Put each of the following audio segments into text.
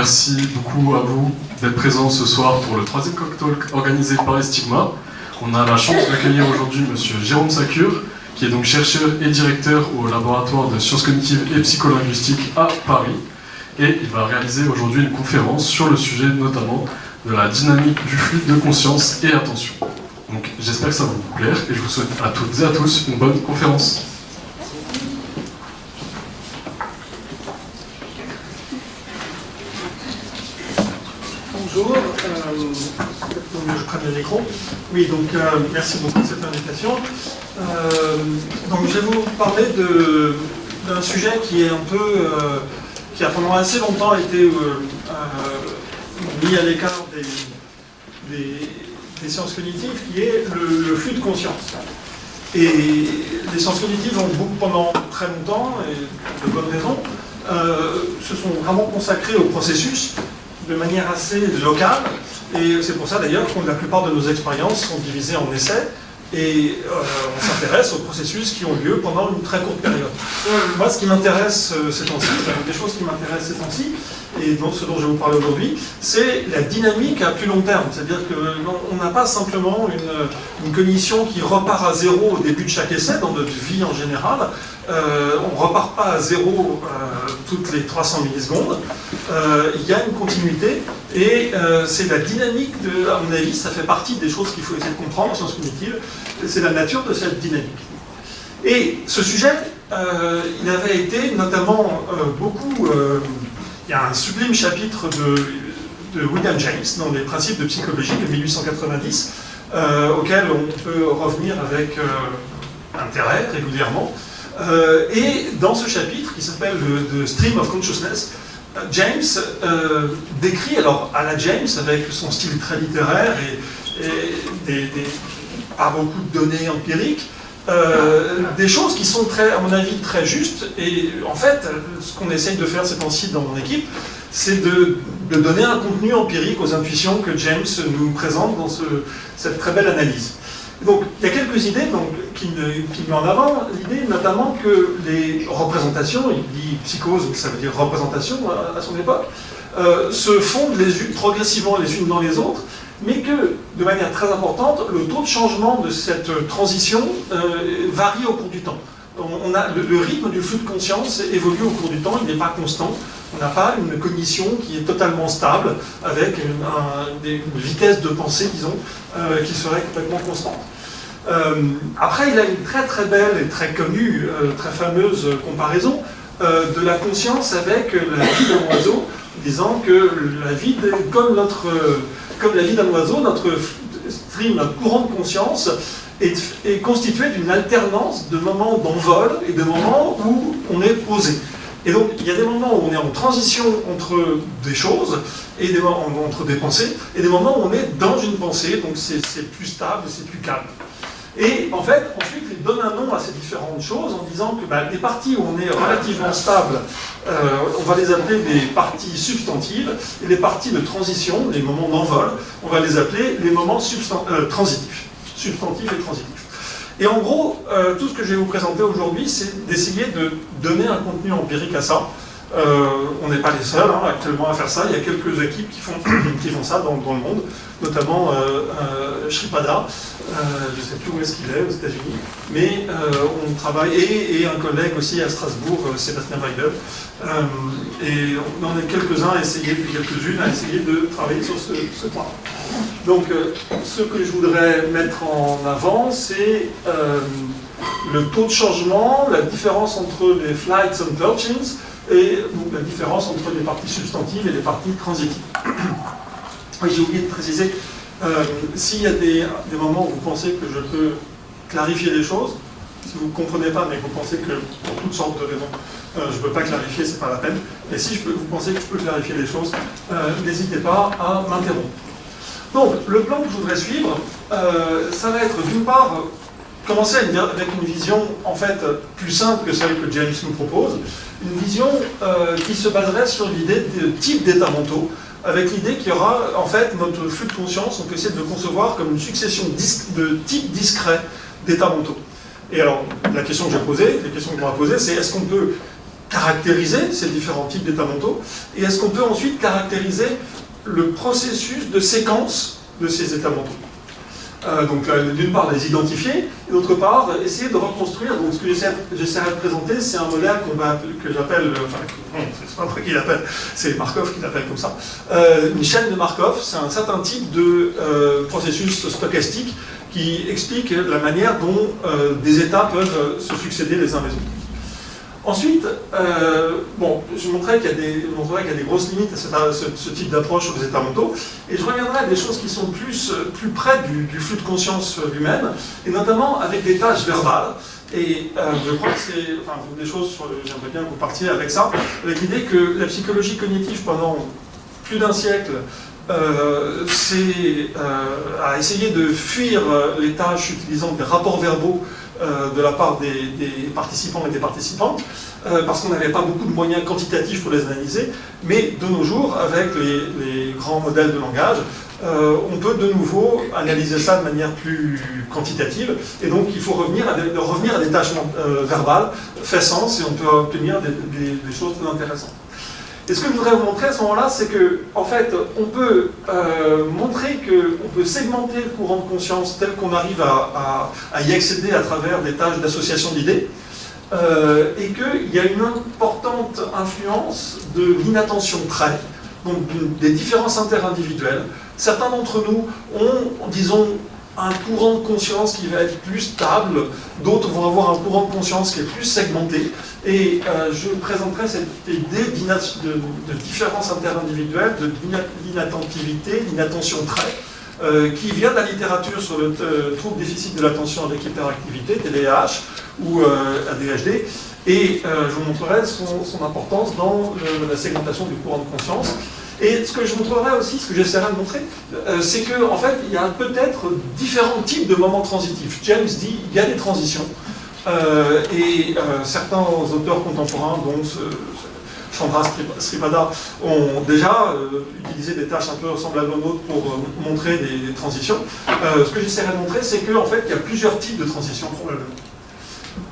Merci beaucoup à vous d'être présents ce soir pour le 3e Coq Talk organisé par Estigma. On a la chance d'accueillir aujourd'hui Monsieur Jérôme Sacure, qui est donc chercheur et directeur au laboratoire de sciences cognitives et psycholinguistiques à Paris. Et il va réaliser aujourd'hui une conférence sur le sujet notamment de la dynamique du fluide de conscience et attention. Donc j'espère que ça va vous plaire et je vous souhaite à toutes et à tous une bonne conférence. Bonjour, je prends le micro. Oui, donc merci beaucoup de cette invitation. Donc je vais vous parler d'un sujet qui est un peu, qui a pendant assez longtemps été mis à l'écart des sciences cognitives, qui est le flux de conscience. Et les sciences cognitives pendant très longtemps, et de bonnes raisons, se sont vraiment consacrées au processus de manière assez locale, et c'est pour ça d'ailleurs que la plupart de nos expériences sont divisées en essais, et on s'intéresse aux processus qui ont lieu pendant une très courte période. Moi, ce qui m'intéresse ces temps-ci, des choses qui m'intéressent ces temps-ci, et ce dont je vais vous parler aujourd'hui, c'est la dynamique à plus long terme. C'est-à-dire qu'on n'a pas simplement une cognition qui repart à zéro au début de chaque essai, dans notre vie en général. On ne repart pas à zéro toutes les 300 millisecondes. Il y a une continuité, et c'est la dynamique, à mon avis, ça fait partie des choses qu'il faut essayer de comprendre en sciences cognitives, c'est la nature de cette dynamique. Et ce sujet, il avait été notamment beaucoup... il y a un sublime chapitre de William James dans les principes de psychologie de 1890, auquel on peut revenir avec intérêt régulièrement. Et dans ce chapitre, qui s'appelle The Stream of Consciousness, James décrit, alors à la James, avec son style très littéraire et pas beaucoup de données empiriques, des choses qui sont à mon avis très justes. Et en fait, ce qu'on essaye de faire ces temps-ci dans mon équipe, c'est de donner un contenu empirique aux intuitions que James nous présente dans cette très belle analyse. Donc, il y a quelques idées qui met en avant, l'idée notamment que les représentations, il dit psychose, ça veut dire représentation à son époque, se fondent progressivement les unes dans les autres, mais que, de manière très importante, le taux de changement de cette transition varie au cours du temps. Le rythme du flux de conscience évolue au cours du temps, il n'est pas constant. On n'a pas une cognition qui est totalement stable, avec une vitesse de pensée, disons, qui serait complètement constante. Après, il a une très très belle et très connue, très fameuse comparaison de la conscience avec la vie d'un oiseau, disant que la vie, comme la vie d'un oiseau, notre stream, notre courant de conscience est constitué d'une alternance de moments d'envol et de moments où on est posé. Et donc, il y a des moments où on est en transition entre des choses, et entre des pensées, et des moments où on est dans une pensée, donc c'est plus stable, c'est plus calme. Et en fait, ensuite, il donne un nom à ces différentes choses en disant que les parties où on est relativement stable, on va les appeler des parties substantives, et les parties de transition, les moments d'envol, on va les appeler les moments transitifs, substantifs et transitifs. Et en gros, tout ce que je vais vous présenter aujourd'hui, c'est d'essayer de donner un contenu empirique à ça. On n'est pas les seuls actuellement à faire ça, il y a quelques équipes qui font ça dans le monde, notamment Shripada, je ne sais plus où est-ce qu'il est, aux États-Unis, mais on travaille, et un collègue aussi à Strasbourg, Sébastien Weidel, et on en est quelques-uns à essayer, puis quelques-unes à essayer de travailler sur ce point. Donc, ce que je voudrais mettre en avant, c'est le taux de changement, la différence entre les flights and perchings, et donc la différence entre les parties substantives et les parties transitives. Oui, j'ai oublié de préciser, s'il y a des moments où vous pensez que je peux clarifier les choses, si vous ne comprenez pas, mais que vous pensez que, pour toutes sortes de raisons, je ne peux pas clarifier, c'est pas la peine, et si vous pensez que je peux clarifier les choses, n'hésitez pas à m'interrompre. Donc, le plan que je voudrais suivre, ça va être d'une part, commencer avec une vision en fait plus simple que celle que James nous propose, une vision qui se baserait sur l'idée de type d'états mentaux, avec l'idée qu'il y aura en fait notre flux de conscience, on peut essayer de le concevoir comme une succession de types discrets d'états mentaux. Et alors, la question que j'ai posée, les questions qu'on va poser, c'est est-ce qu'on peut caractériser ces différents types d'états mentaux, et est-ce qu'on peut ensuite caractériser le processus de séquence de ces états mentaux. Donc d'une part les identifier, et d'autre part essayer de reconstruire. Donc ce que j'essaierai de présenter, c'est un modèle que j'appelle, c'est pas moi qui l'appelle, c'est Markov qui l'appelle comme ça, une chaîne de Markov. C'est un certain type de processus stochastique qui explique la manière dont des états peuvent se succéder les uns les autres. Ensuite, je montrerai qu'il y a des grosses limites à ce type d'approche sur les états mentaux, et je reviendrai à des choses qui sont plus près du flux de conscience lui-même, et notamment avec des tâches verbales. Et je crois que c'est des choses, j'aimerais bien que vous partiez avec ça, avec l'idée que la psychologie cognitive, pendant plus d'un siècle, a essayé de fuir les tâches utilisant des rapports verbaux de la part des participants et des participantes, parce qu'on n'avait pas beaucoup de moyens quantitatifs pour les analyser, mais de nos jours, avec les grands modèles de langage, on peut de nouveau analyser ça de manière plus quantitative, et donc il faut revenir à des tâches verbales, fait sens, et on peut obtenir des choses très intéressantes. Et ce que je voudrais vous montrer à ce moment-là, c'est que, en fait, on peut montrer qu'on peut segmenter le courant de conscience tel qu'on arrive à y accéder à travers des tâches d'association d'idées, et qu'il y a une importante influence de l'inattention trait, donc des différences interindividuelles. Certains d'entre nous ont, disons, un courant de conscience qui va être plus stable, d'autres vont avoir un courant de conscience qui est plus segmenté, et je présenterai cette idée de différence interindividuelle, d'inattentivité, d'inattention trait, qui vient de la littérature sur le trouble déficit de l'attention avec hyperactivité, TDAH ou ADHD, et je vous montrerai son importance dans la segmentation du courant de conscience. Et ce que je montrerai aussi, ce que j'essaierai de montrer, c'est qu'en fait, il y a peut-être différents types de moments transitifs. James dit qu'il y a des transitions, et certains auteurs contemporains, dont Chandra Sripada, ont déjà utilisé des tâches un peu ressemblables aux nôtres pour montrer des transitions. Ce que j'essaierai de montrer, c'est qu'en fait, il y a plusieurs types de transitions, probablement.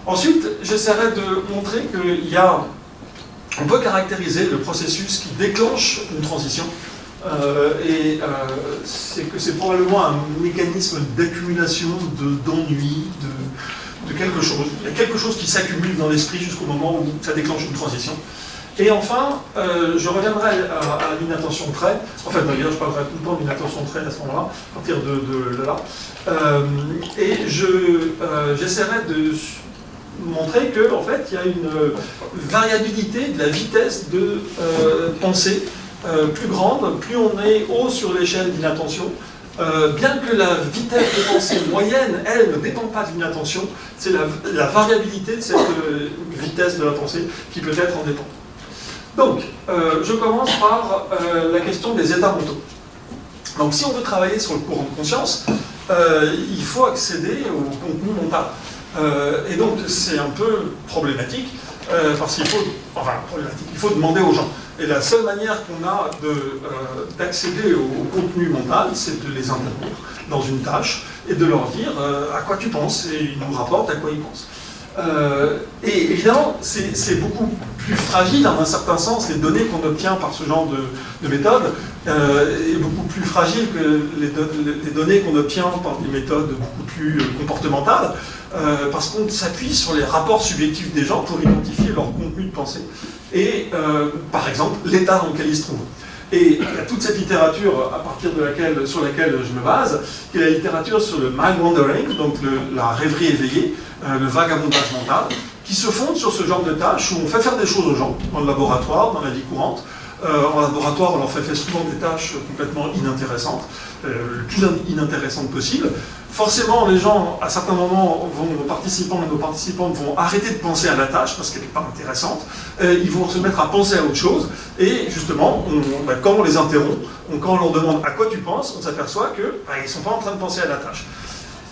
Ensuite, j'essaierai de montrer on peut caractériser le processus qui déclenche une transition, c'est que c'est probablement un mécanisme d'accumulation d'ennui, de quelque chose. Il y a quelque chose qui s'accumule dans l'esprit jusqu'au moment où ça déclenche une transition. Et enfin, je reviendrai à l'inattention trait. En fait, d'ailleurs, je parlerai tout le temps d'inattention trait à ce moment-là, à partir de là. Et j'essaierai de montrer qu'en fait, il y a une variabilité de la vitesse de pensée plus grande, plus on est haut sur l'échelle d'inattention, bien que la vitesse de pensée moyenne, elle, ne dépend pas de l'inattention, c'est la variabilité de cette vitesse de la pensée qui peut être en dépend. Donc, je commence par la question des états mentaux. Donc, si on veut travailler sur le courant de conscience, il faut accéder au contenu mental. Et donc c'est un peu problématique, parce qu'il faut demander aux gens. Et la seule manière qu'on a d'accéder au contenu mental, c'est de les interrompre dans une tâche et de leur dire à quoi tu penses, et ils nous rapportent à quoi ils pensent. Et évidemment, c'est beaucoup plus fragile, en un certain sens, les données qu'on obtient par ce genre de méthode, est beaucoup plus fragile que les données qu'on obtient par des méthodes beaucoup plus comportementales, parce qu'on s'appuie sur les rapports subjectifs des gens pour identifier leur contenu de pensée, et par exemple, l'état dans lequel ils se trouvent. Et il y a toute cette littérature sur laquelle je me base, qui est la littérature sur le mind wandering, donc la rêverie éveillée, le vagabondage mental, qui se fonde sur ce genre de tâches où on fait faire des choses aux gens, dans le laboratoire, dans la vie courante. En laboratoire, on leur fait souvent des tâches complètement inintéressantes, le plus inintéressantes possible. Forcément, les gens, à certains moments, nos participants et nos participantes vont arrêter de penser à la tâche parce qu'elle n'est pas intéressante. Ils vont se mettre à penser à autre chose. Et justement, quand on les interrompt, quand on leur demande à quoi tu penses, on s'aperçoit qu'ils ne sont pas en train de penser à la tâche.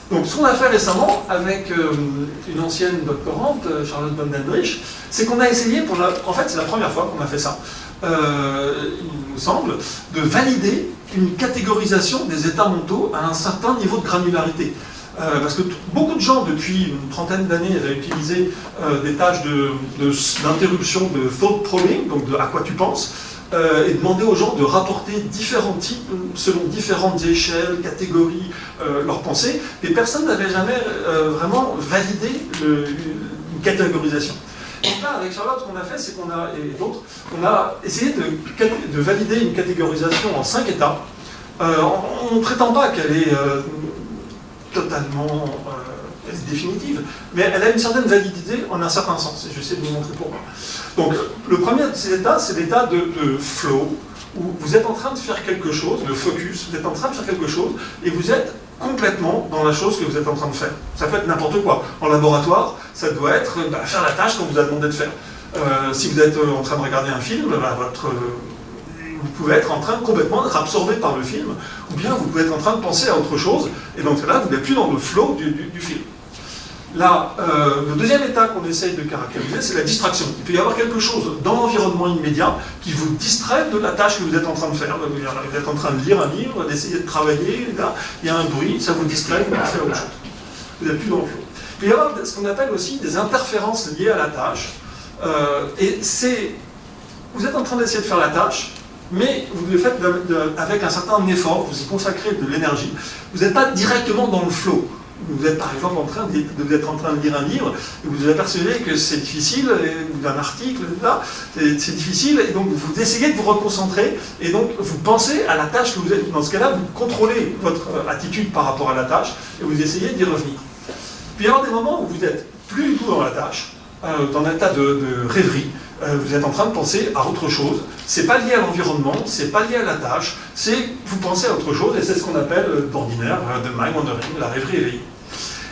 Donc, ce qu'on a fait récemment avec une ancienne doctorante, Charlotte von Dendrich, c'est qu'on a essayé, en fait, c'est la première fois qu'on a fait ça, il me semble, de valider une catégorisation des états mentaux à un certain niveau de granularité. Parce que beaucoup de gens, depuis une trentaine d'années, avaient utilisé des tâches d'interruption de thought probing, donc de à quoi tu penses, et demandaient aux gens de rapporter différents types, selon différentes échelles, catégories, leurs pensées, et personne n'avait jamais vraiment validé une catégorisation. Donc là, avec Charlotte, ce qu'on a fait, c'est qu'on a, et d'autres, on a essayé de valider une catégorisation en 5 étapes. On ne prétend pas qu'elle est totalement définitive, mais elle a une certaine validité en un certain sens, et je vais essayer de vous montrer pourquoi. Donc, le premier de ces états, c'est l'état de flow, où vous êtes en train de faire quelque chose, de focus, vous êtes en train de faire quelque chose, et vous êtes complètement dans la chose que vous êtes en train de faire. Ça peut être n'importe quoi. En laboratoire, ça doit être faire la tâche qu'on vous a demandé de faire. Si vous êtes en train de regarder un film, vous pouvez être en train de complètement être absorbé par le film, ou bien vous pouvez être en train de penser à autre chose, et donc là, vous n'êtes plus dans le flow du film. Là, le deuxième état qu'on essaye de caractériser, c'est la distraction. Il peut y avoir quelque chose dans l'environnement immédiat qui vous distrait de la tâche que vous êtes en train de faire. Vous êtes en train de lire un livre, d'essayer de travailler, là, il y a un bruit, ça vous distrait, vous passez à autre chose. Vous n'êtes plus dans le flow. Il peut y avoir ce qu'on appelle aussi des interférences liées à la tâche. Et c'est... Vous êtes en train d'essayer de faire la tâche, mais vous le faites avec un certain effort, vous y consacrez de l'énergie. Vous n'êtes pas directement dans le flow. Vous êtes par exemple en train de lire un livre, et vous apercevez que c'est difficile, ou un article, c'est difficile, et donc vous essayez de vous reconcentrer, et donc vous pensez à la tâche que vous êtes. Dans ce cas-là, vous contrôlez votre attitude par rapport à la tâche, et vous essayez d'y revenir. Puis il y aura des moments où vous n'êtes plus du tout dans la tâche, dans un état de rêverie. Vous êtes en train de penser à autre chose. C'est pas lié à l'environnement, c'est pas lié à la tâche, c'est vous pensez à autre chose, et c'est ce qu'on appelle d'ordinaire the mind wandering, la rêverie éveillée.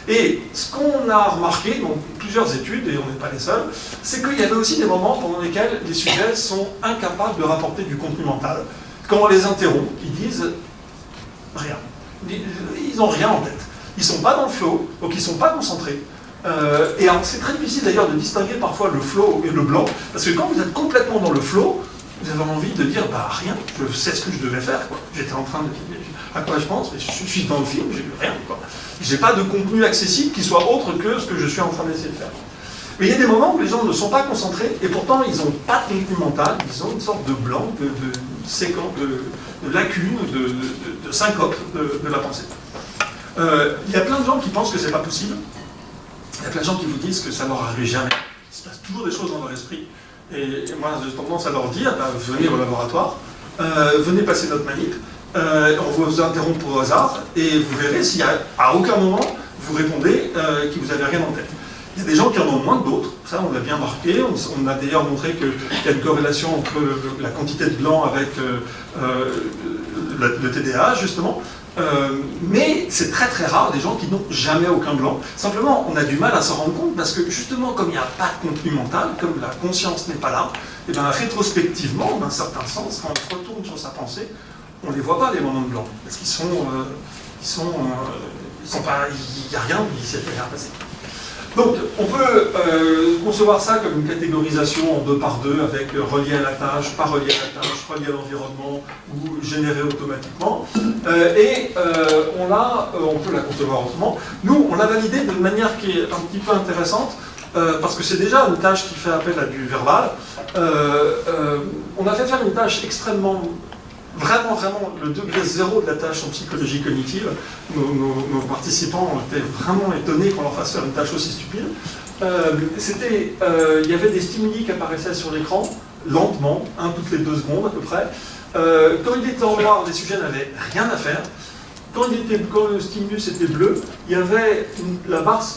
Et ce qu'on a remarqué dans plusieurs études, et on n'est pas les seuls, c'est qu'il y avait aussi des moments pendant lesquels les sujets sont incapables de rapporter du contenu mental. Quand on les interrompt, ils disent rien. Ils n'ont rien en tête. Ils ne sont pas dans le flow, donc ils ne sont pas concentrés. Et c'est très difficile d'ailleurs de distinguer parfois le flow et le blanc, parce que quand vous êtes complètement dans le flow, vous avez envie de dire bah rien, je sais ce que je devais faire, quoi. J'étais en train de à quoi je pense, mais je suis dans le film, j'ai rien, quoi. J'ai pas de contenu accessible qui soit autre que ce que je suis en train d'essayer de faire. Mais il y a des moments où les gens ne sont pas concentrés et pourtant ils n'ont pas de contenu mental, ils ont une sorte de blanc, de séquence, de lacune, de syncope de la pensée. Il y a plein de gens qui pensent que c'est pas possible. Il y a plein de gens qui vous disent que ça leur arrive jamais. Il se passe toujours des choses dans leur esprit. Et moi, j'ai tendance à leur dire, bah, venez au laboratoire, venez passer notre manip, on vous interrompt au hasard, et vous verrez si à aucun moment vous répondez que vous n'avez rien en tête. Il y a des gens qui en ont moins que d'autres, ça on l'a bien marqué, on a d'ailleurs montré qu'il y a une corrélation entre la quantité de blanc avec le TDAH justement. Mais c'est très très rare des gens qui n'ont jamais aucun blanc. Simplement, on a du mal à s'en rendre compte parce que justement, comme il n'y a pas de contenu mental, comme la conscience n'est pas là, et bien rétrospectivement, d'un certain sens, quand on se retourne sur sa pensée, on ne les voit pas les moments de blanc parce qu'ils sont pas, il n'y a rien, il ne s'est rien passé. Donc, on peut concevoir ça comme une catégorisation en 2 par 2 avec relié à la tâche, pas relié à la tâche, relié à l'environnement ou généré automatiquement. On peut la concevoir autrement. Nous, on l'a validé d'une manière qui est un petit peu intéressante parce que c'est déjà une tâche qui fait appel à du verbal. On a fait faire une tâche extrêmement... Vraiment, le degré zéro de la tâche en psychologie cognitive. Nos participants étaient vraiment étonnés qu'on leur fasse faire une tâche aussi stupide. Il y avait des stimuli qui apparaissaient sur l'écran, lentement, toutes les 2 secondes à peu près. Quand il était en noir, les sujets n'avaient rien à faire. Quand le stimulus était bleu, il y avait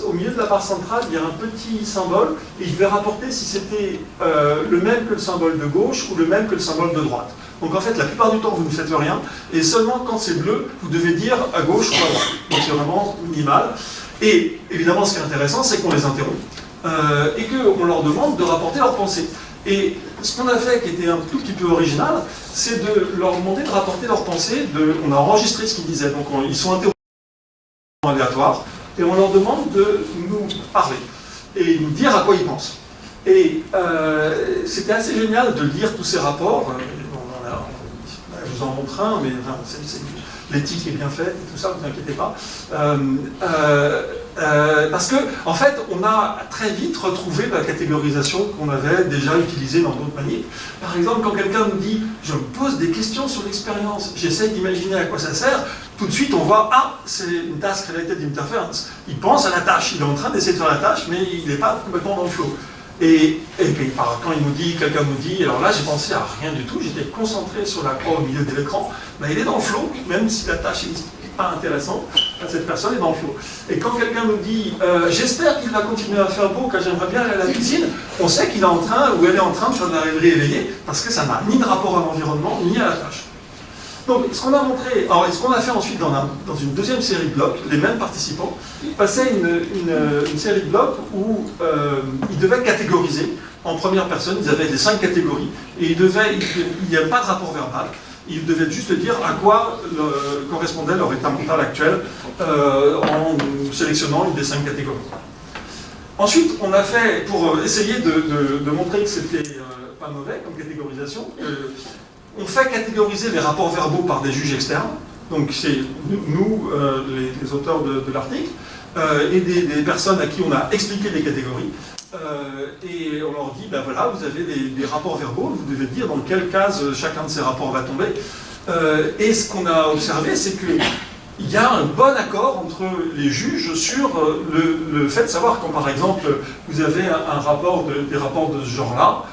au milieu de la barre centrale, il y a un petit symbole, et il devait rapporter si c'était le même que le symbole de gauche ou le même que le symbole de droite. Donc en fait, la plupart du temps, vous ne faites rien, et seulement quand c'est bleu, vous devez dire à gauche ou à droite. Donc c'est vraiment minimal. Et évidemment, ce qui est intéressant, c'est qu'on les interrompt, et qu'on leur demande de rapporter leurs pensées. Et ce qu'on a fait, qui était un tout petit peu original, c'est de leur demander de rapporter leurs pensées. On a enregistré ce qu'ils disaient, donc ils sont interrompus aléatoires, et on leur demande de nous parler, et nous dire à quoi ils pensent. Et c'était assez génial de lire tous ces rapports. Je vous en montre un, mais l'éthique est bien faite, tout ça, ne vous inquiétez pas. Parce que, en fait, on a très vite retrouvé la catégorisation qu'on avait déjà utilisée dans d'autres manières. Par exemple, quand quelqu'un nous dit « je me pose des questions sur l'expérience, j'essaie d'imaginer à quoi ça sert », tout de suite on voit « ah, c'est une task related interference ». Il pense à la tâche, il est en train d'essayer de faire la tâche, mais il n'est pas complètement dans le flow. Et puis, quand quelqu'un nous dit, alors là j'ai pensé à rien du tout, j'étais concentré sur la croix au milieu de l'écran, ben, il est dans le flow, même si la tâche n'est pas intéressante, cette personne est dans le flow. Et quand quelqu'un nous dit, j'espère qu'il va continuer à faire beau, car j'aimerais bien aller à la piscine, on sait qu'il est en train, ou elle est en train de faire de la rêverie éveillée, parce que ça n'a ni de rapport à l'environnement, ni à la tâche. Donc, ce qu'on a montré, alors ce qu'on a fait ensuite dans une deuxième série de blocs, les mêmes participants passaient une série de blocs où ils devaient catégoriser. En première personne, ils avaient les 5 catégories, et il n'y avait pas de rapport verbal. Ils devaient juste dire à quoi correspondait leur état mental actuel en sélectionnant une des 5 catégories. Ensuite, on a fait, pour essayer de montrer que c'était pas mauvais comme catégorisation, on fait catégoriser les rapports verbaux par des juges externes, donc c'est nous, les auteurs de l'article, et des personnes à qui on a expliqué les catégories, et on leur dit, ben voilà, vous avez des rapports verbaux, vous devez dire dans quelle case chacun de ces rapports va tomber, et ce qu'on a observé, c'est qu'il y a un bon accord entre les juges sur le fait de savoir quand, par exemple, vous avez des rapports de ce genre-là,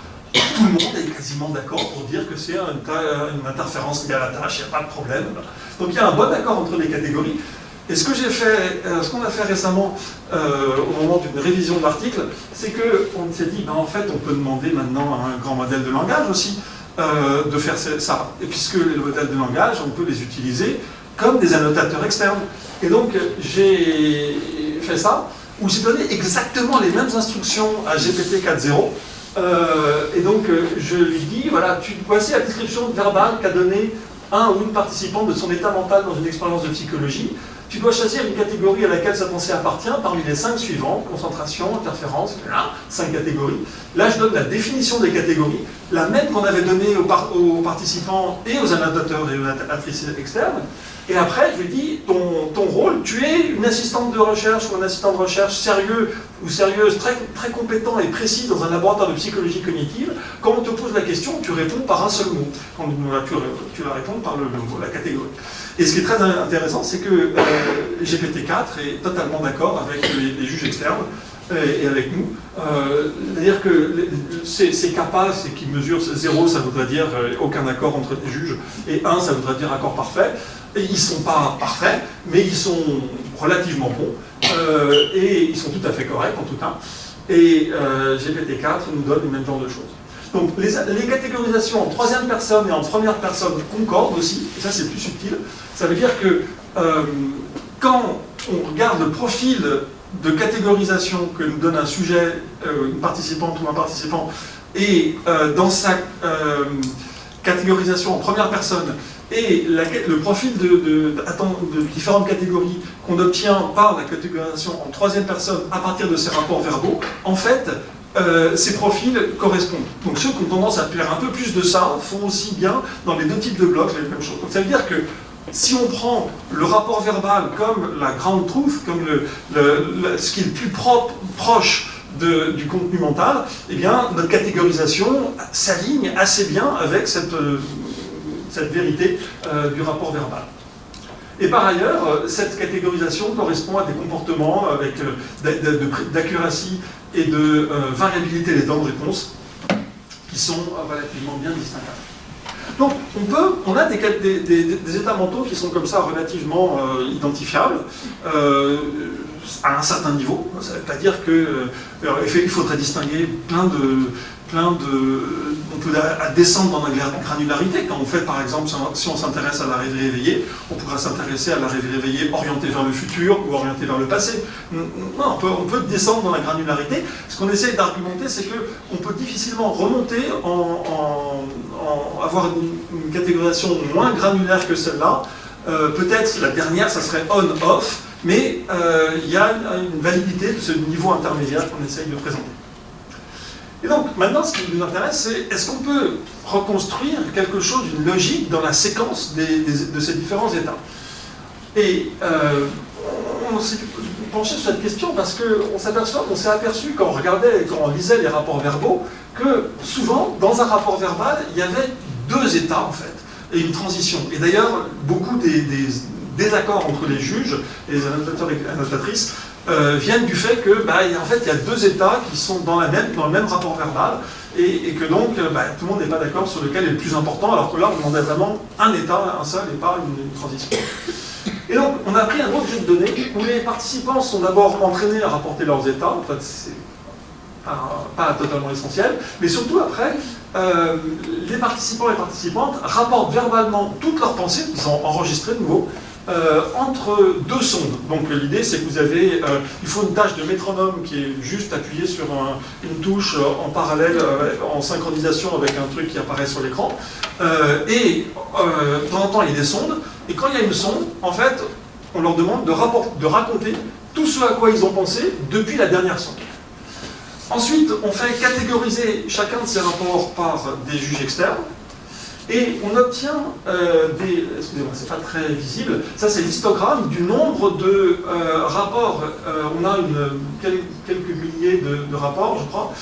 tout le monde est quasiment d'accord pour dire que c'est une interférence liée à la tâche, il n'y a pas de problème. Donc il y a un bon accord entre les catégories. Et ce qu'on a fait récemment, au moment d'une révision de l'article, c'est qu'on s'est dit, ben, en fait, on peut demander maintenant à un grand modèle de langage aussi de faire ça. Et puisque les modèles de langage, on peut les utiliser comme des annotateurs externes. Et donc j'ai fait ça, où j'ai donné exactement les mêmes instructions à GPT 4.0. Et donc, je lui dis, voilà, voici la description verbale qu'a donnée un ou une participante de son état mental dans une expérience de psychologie. Tu dois choisir une catégorie à laquelle sa pensée appartient parmi les 5 suivantes, concentration, interférence, voilà, 5 catégories. Là, je donne la définition des catégories, la même qu'on avait donnée aux participants et aux annotateurs et aux annotatrices externes. Et après, je lui dis, ton rôle, tu es une assistante de recherche ou un assistant de recherche sérieux ou sérieuse, très, très compétent et précis dans un laboratoire de psychologie cognitive. Quand on te pose la question, tu réponds par un seul mot. Quand tu la réponds par le mot, la catégorie. Et ce qui est très intéressant, c'est que GPT-4 est totalement d'accord avec les juges externes et avec nous. C'est-à-dire que ces CAPA, c'est qui mesurent 0, ça voudrait dire aucun accord entre les juges, et 1, ça voudrait dire accord parfait. Et ils ne sont pas parfaits, mais ils sont relativement bons, et ils sont tout à fait corrects en tout cas. Et GPT-4 nous donne le même genre de choses. Donc les catégorisations en troisième personne et en première personne concordent aussi, et ça c'est plus subtil. Ça veut dire que quand on regarde le profil de catégorisation que nous donne un sujet, une participante ou un participant, et dans sa catégorisation en première personne, et le profil de différentes catégories qu'on obtient par la catégorisation en troisième personne à partir de ces rapports verbaux, en fait, ces profils correspondent. Donc ceux qui ont tendance à faire un peu plus de ça font aussi bien dans les 2 types de blocs les mêmes choses. Donc ça veut dire que si on prend le rapport verbal comme la ground truth, comme ce qui est le plus proche du contenu mental, eh bien notre catégorisation s'aligne assez bien avec cette vérité du rapport verbal. Et par ailleurs, cette catégorisation correspond à des comportements avec d'accuracy et de variabilité des temps de réponse qui sont relativement bien distinctables. Donc on a des états mentaux qui sont comme ça relativement identifiables à un certain niveau. Ça ne veut pas dire qu'il faudrait distinguer on peut descendre dans la granularité. Quand on fait, par exemple, si on s'intéresse à la rêverie éveillée, on pourra s'intéresser à la rêverie éveillée orientée vers le futur ou orientée vers le passé. Non, on peut descendre dans la granularité. Ce qu'on essaie d'argumenter, c'est qu'on peut difficilement remonter avoir une catégorisation moins granulaire que celle-là. Peut-être la dernière, ça serait on-off, mais il y a une validité de ce niveau intermédiaire qu'on essaye de présenter. Et donc, maintenant, ce qui nous intéresse, c'est est-ce qu'on peut reconstruire quelque chose, une logique dans la séquence de ces différents états? Et on s'est penché sur cette question parce qu'on s'est aperçu quand on lisait les rapports verbaux, que souvent, dans un rapport verbal, il y avait deux états en fait, et une transition. Et d'ailleurs, beaucoup des désaccords entre les juges et les annotateurs et annotatrices viennent du fait que, en fait, il y a deux états qui sont dans le même rapport verbal, et que donc, tout le monde n'est pas d'accord sur lequel est le plus important, alors que là, on demandait vraiment un état, un seul, et pas une transition. Et donc, on a pris un autre jeu de données où les participants sont d'abord entraînés à rapporter leurs états. En fait, c'est pas totalement essentiel, mais surtout après, les participants et participantes rapportent verbalement toutes leurs pensées, qui sont enregistrées de nouveau, entre deux sondes. Donc l'idée c'est que il faut une tâche de métronome qui est juste appuyée sur une touche en parallèle, en synchronisation avec un truc qui apparaît sur l'écran. Et de temps en temps il y a des sondes, et quand il y a une sonde, en fait, on leur demande de raconter tout ce à quoi ils ont pensé depuis la dernière sonde. Ensuite, on fait catégoriser chacun de ces rapports par des juges externes, et on obtient excusez-moi, c'est pas très visible, ça c'est l'histogramme du nombre de rapports, on a quelques milliers de rapports, je crois,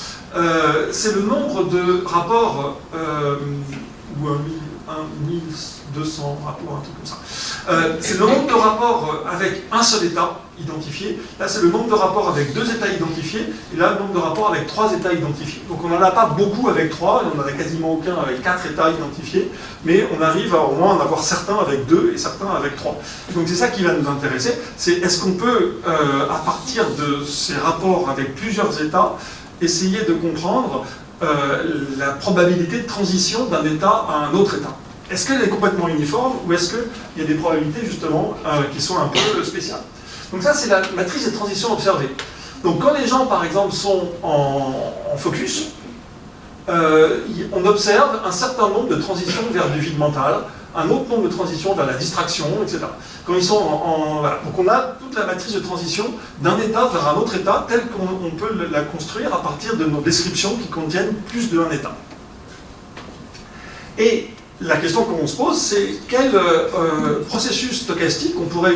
c'est le nombre de rapports, ou 1200 rapports, un truc comme ça. C'est le nombre de rapports avec un seul état identifié. Là, c'est le nombre de rapports avec deux états identifiés. Et là, le nombre de rapports avec trois états identifiés. Donc, on n'en a pas beaucoup avec trois, et on n'en a quasiment aucun avec quatre états identifiés. Mais on arrive au moins à en avoir certains avec deux et certains avec trois. Donc, c'est ça qui va nous intéresser. C'est est-ce qu'on peut, à partir de ces rapports avec plusieurs états, essayer de comprendre la probabilité de transition d'un état à un autre état. Est-ce qu'elle est complètement uniforme ou est-ce qu'il y a des probabilités justement qui sont un peu spéciales? Donc ça c'est la matrice des transitions observées. Donc quand les gens par exemple sont en focus, on observe un certain nombre de transitions vers du vide mental, un autre nombre de transitions vers la distraction, etc. Quand ils sont voilà. Donc on a toute la matrice de transition d'un état vers un autre état, telle qu'on peut la construire à partir de nos descriptions qui contiennent plus d'un état. Et la question qu'on se pose, c'est quel processus stochastique on pourrait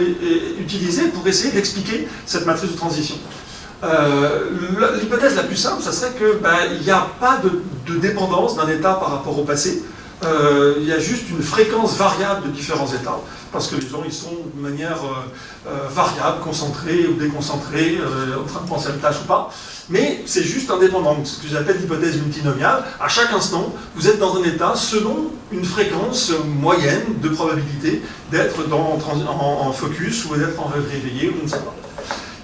utiliser pour essayer d'expliquer cette matrice de transition. L'hypothèse la plus simple, ça serait qu'il n'y a pas de dépendance d'un état par rapport au passé. Il y a juste une fréquence variable de différents états, parce que les gens ils sont de manière variable, concentrés ou déconcentrés, en train de penser à une tâche ou pas, mais c'est juste indépendant, ce que j'appelle l'hypothèse multinomiale. À chaque instant, vous êtes dans un état selon une fréquence moyenne de probabilité d'être en focus ou d'être en rêve réveillé, ou je ne sais pas.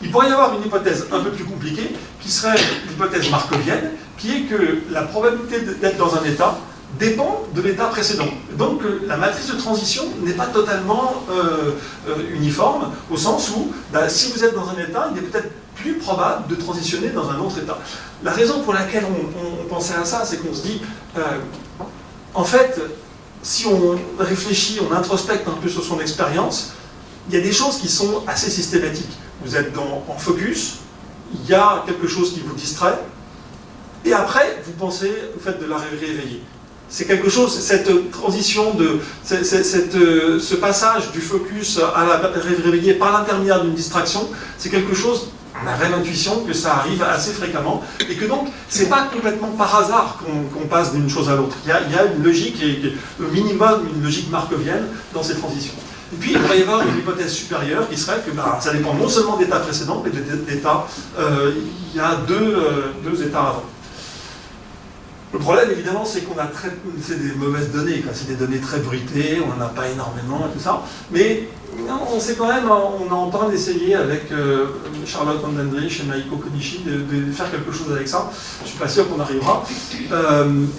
Il pourrait y avoir une hypothèse un peu plus compliquée, qui serait l'hypothèse markovienne, qui est que la probabilité d'être dans un état dépend de l'état précédent. Donc la matrice de transition n'est pas totalement uniforme, au sens où si vous êtes dans un état, il est peut-être plus probable de transitionner dans un autre état. La raison pour laquelle on pensait à ça, c'est qu'on se dit, en fait, si on réfléchit, on introspecte un peu sur son expérience, il y a des choses qui sont assez systématiques. Vous êtes en focus, il y a quelque chose qui vous distrait, et après, vous faites de la rêverie éveillée. C'est quelque chose, cette transition, ce passage du focus à la rêve réveillée par l'intermédiaire d'une distraction, c'est quelque chose, on a vraiment l'intuition que ça arrive assez fréquemment, et que donc, c'est pas complètement par hasard qu'on passe d'une chose à l'autre. Il y a une logique, au minimum une logique markovienne dans ces transitions. Et puis, il va y avoir une hypothèse supérieure qui serait que ça dépend non seulement d'états précédents, mais d'états, il y a deux états avant. Le problème, évidemment, c'est qu'on a c'est des mauvaises données, c'est des données très bruitées, on n'en a pas énormément et tout ça. Mais on sait quand même, on est en train d'essayer avec Charlotte Van Dendrich et Maiko Konishi de faire quelque chose avec ça. Je ne suis pas sûr qu'on arrivera.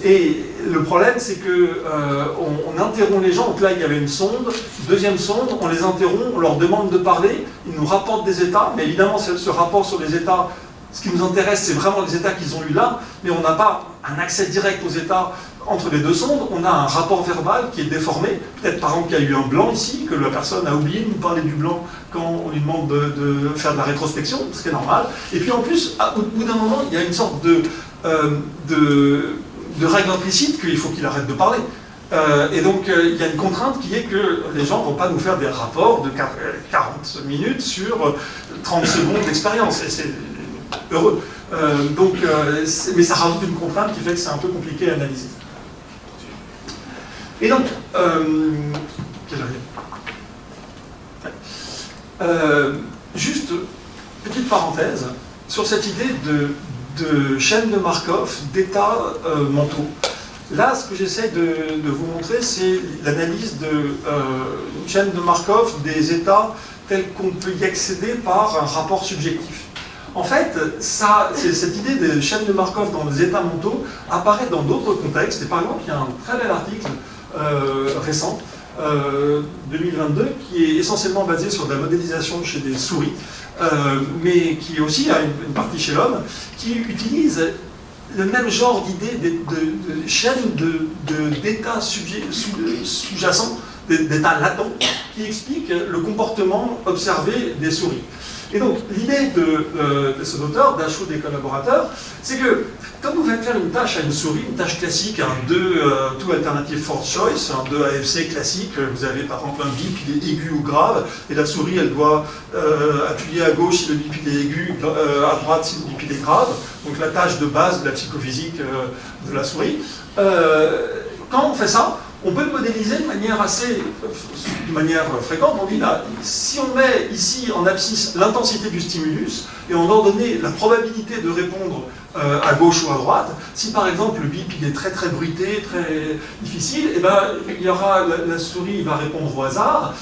Et le problème, c'est qu'on interrompt les gens. Donc là, il y avait une sonde, deuxième sonde, on les interrompt, on leur demande de parler, ils nous rapportent des états, mais évidemment, ce rapport sur les états, ce qui nous intéresse, c'est vraiment les états qu'ils ont eus là, mais on n'a pas un accès direct aux états entre les deux sondes, on a un rapport verbal qui est déformé. Peut-être par exemple qu'il y a eu un blanc ici, que la personne a oublié de nous parler du blanc quand on lui demande de faire de la rétrospection, ce qui est normal. Et puis en plus, au bout d'un moment, il y a une sorte de règle implicite qu'il faut qu'il arrête de parler. Et donc, il y a une contrainte qui est que les gens ne vont pas nous faire des rapports de 40 minutes sur 30 secondes d'expérience. Et c'est heureux. Mais ça rajoute une contrainte qui fait que c'est un peu compliqué à analyser. Et donc, juste, petite parenthèse, sur cette idée de chaîne de Markov, d'états mentaux. Là, ce que j'essaie de vous montrer, c'est l'analyse d'une chaîne de Markov des états tels qu'on peut y accéder par un rapport subjectif. En fait, cette idée de chaîne de Markov dans les états mentaux apparaît dans d'autres contextes. Et par exemple, il y a un très bel article récent, 2022, qui est essentiellement basé sur de la modélisation chez des souris, mais qui aussi a une partie chez l'homme, qui utilise le même genre d'idée de chaîne d'états sous-jacents, d'états latents, qui explique le comportement observé des souris. Et donc, l'idée de cet auteur, d'Ashwood et collaborateurs, c'est que quand vous faites faire une tâche à une souris, une tâche classique, un 2 to alternative force choice, un 2 AFC classique, vous avez par exemple un bip, il est aigu ou grave, et la souris, elle doit appuyer à gauche si le bip il est aigu, à droite si le bip il est grave, donc la tâche de base de la psychophysique de la souris. Quand on fait ça, on peut le modéliser de manière fréquente. On dit là, si on met ici en abscisse l'intensité du stimulus et on ordonnait la probabilité de répondre à gauche ou à droite, si par exemple le bip il est très très bruité, très difficile, et ben, il y aura, la souris va répondre au hasard.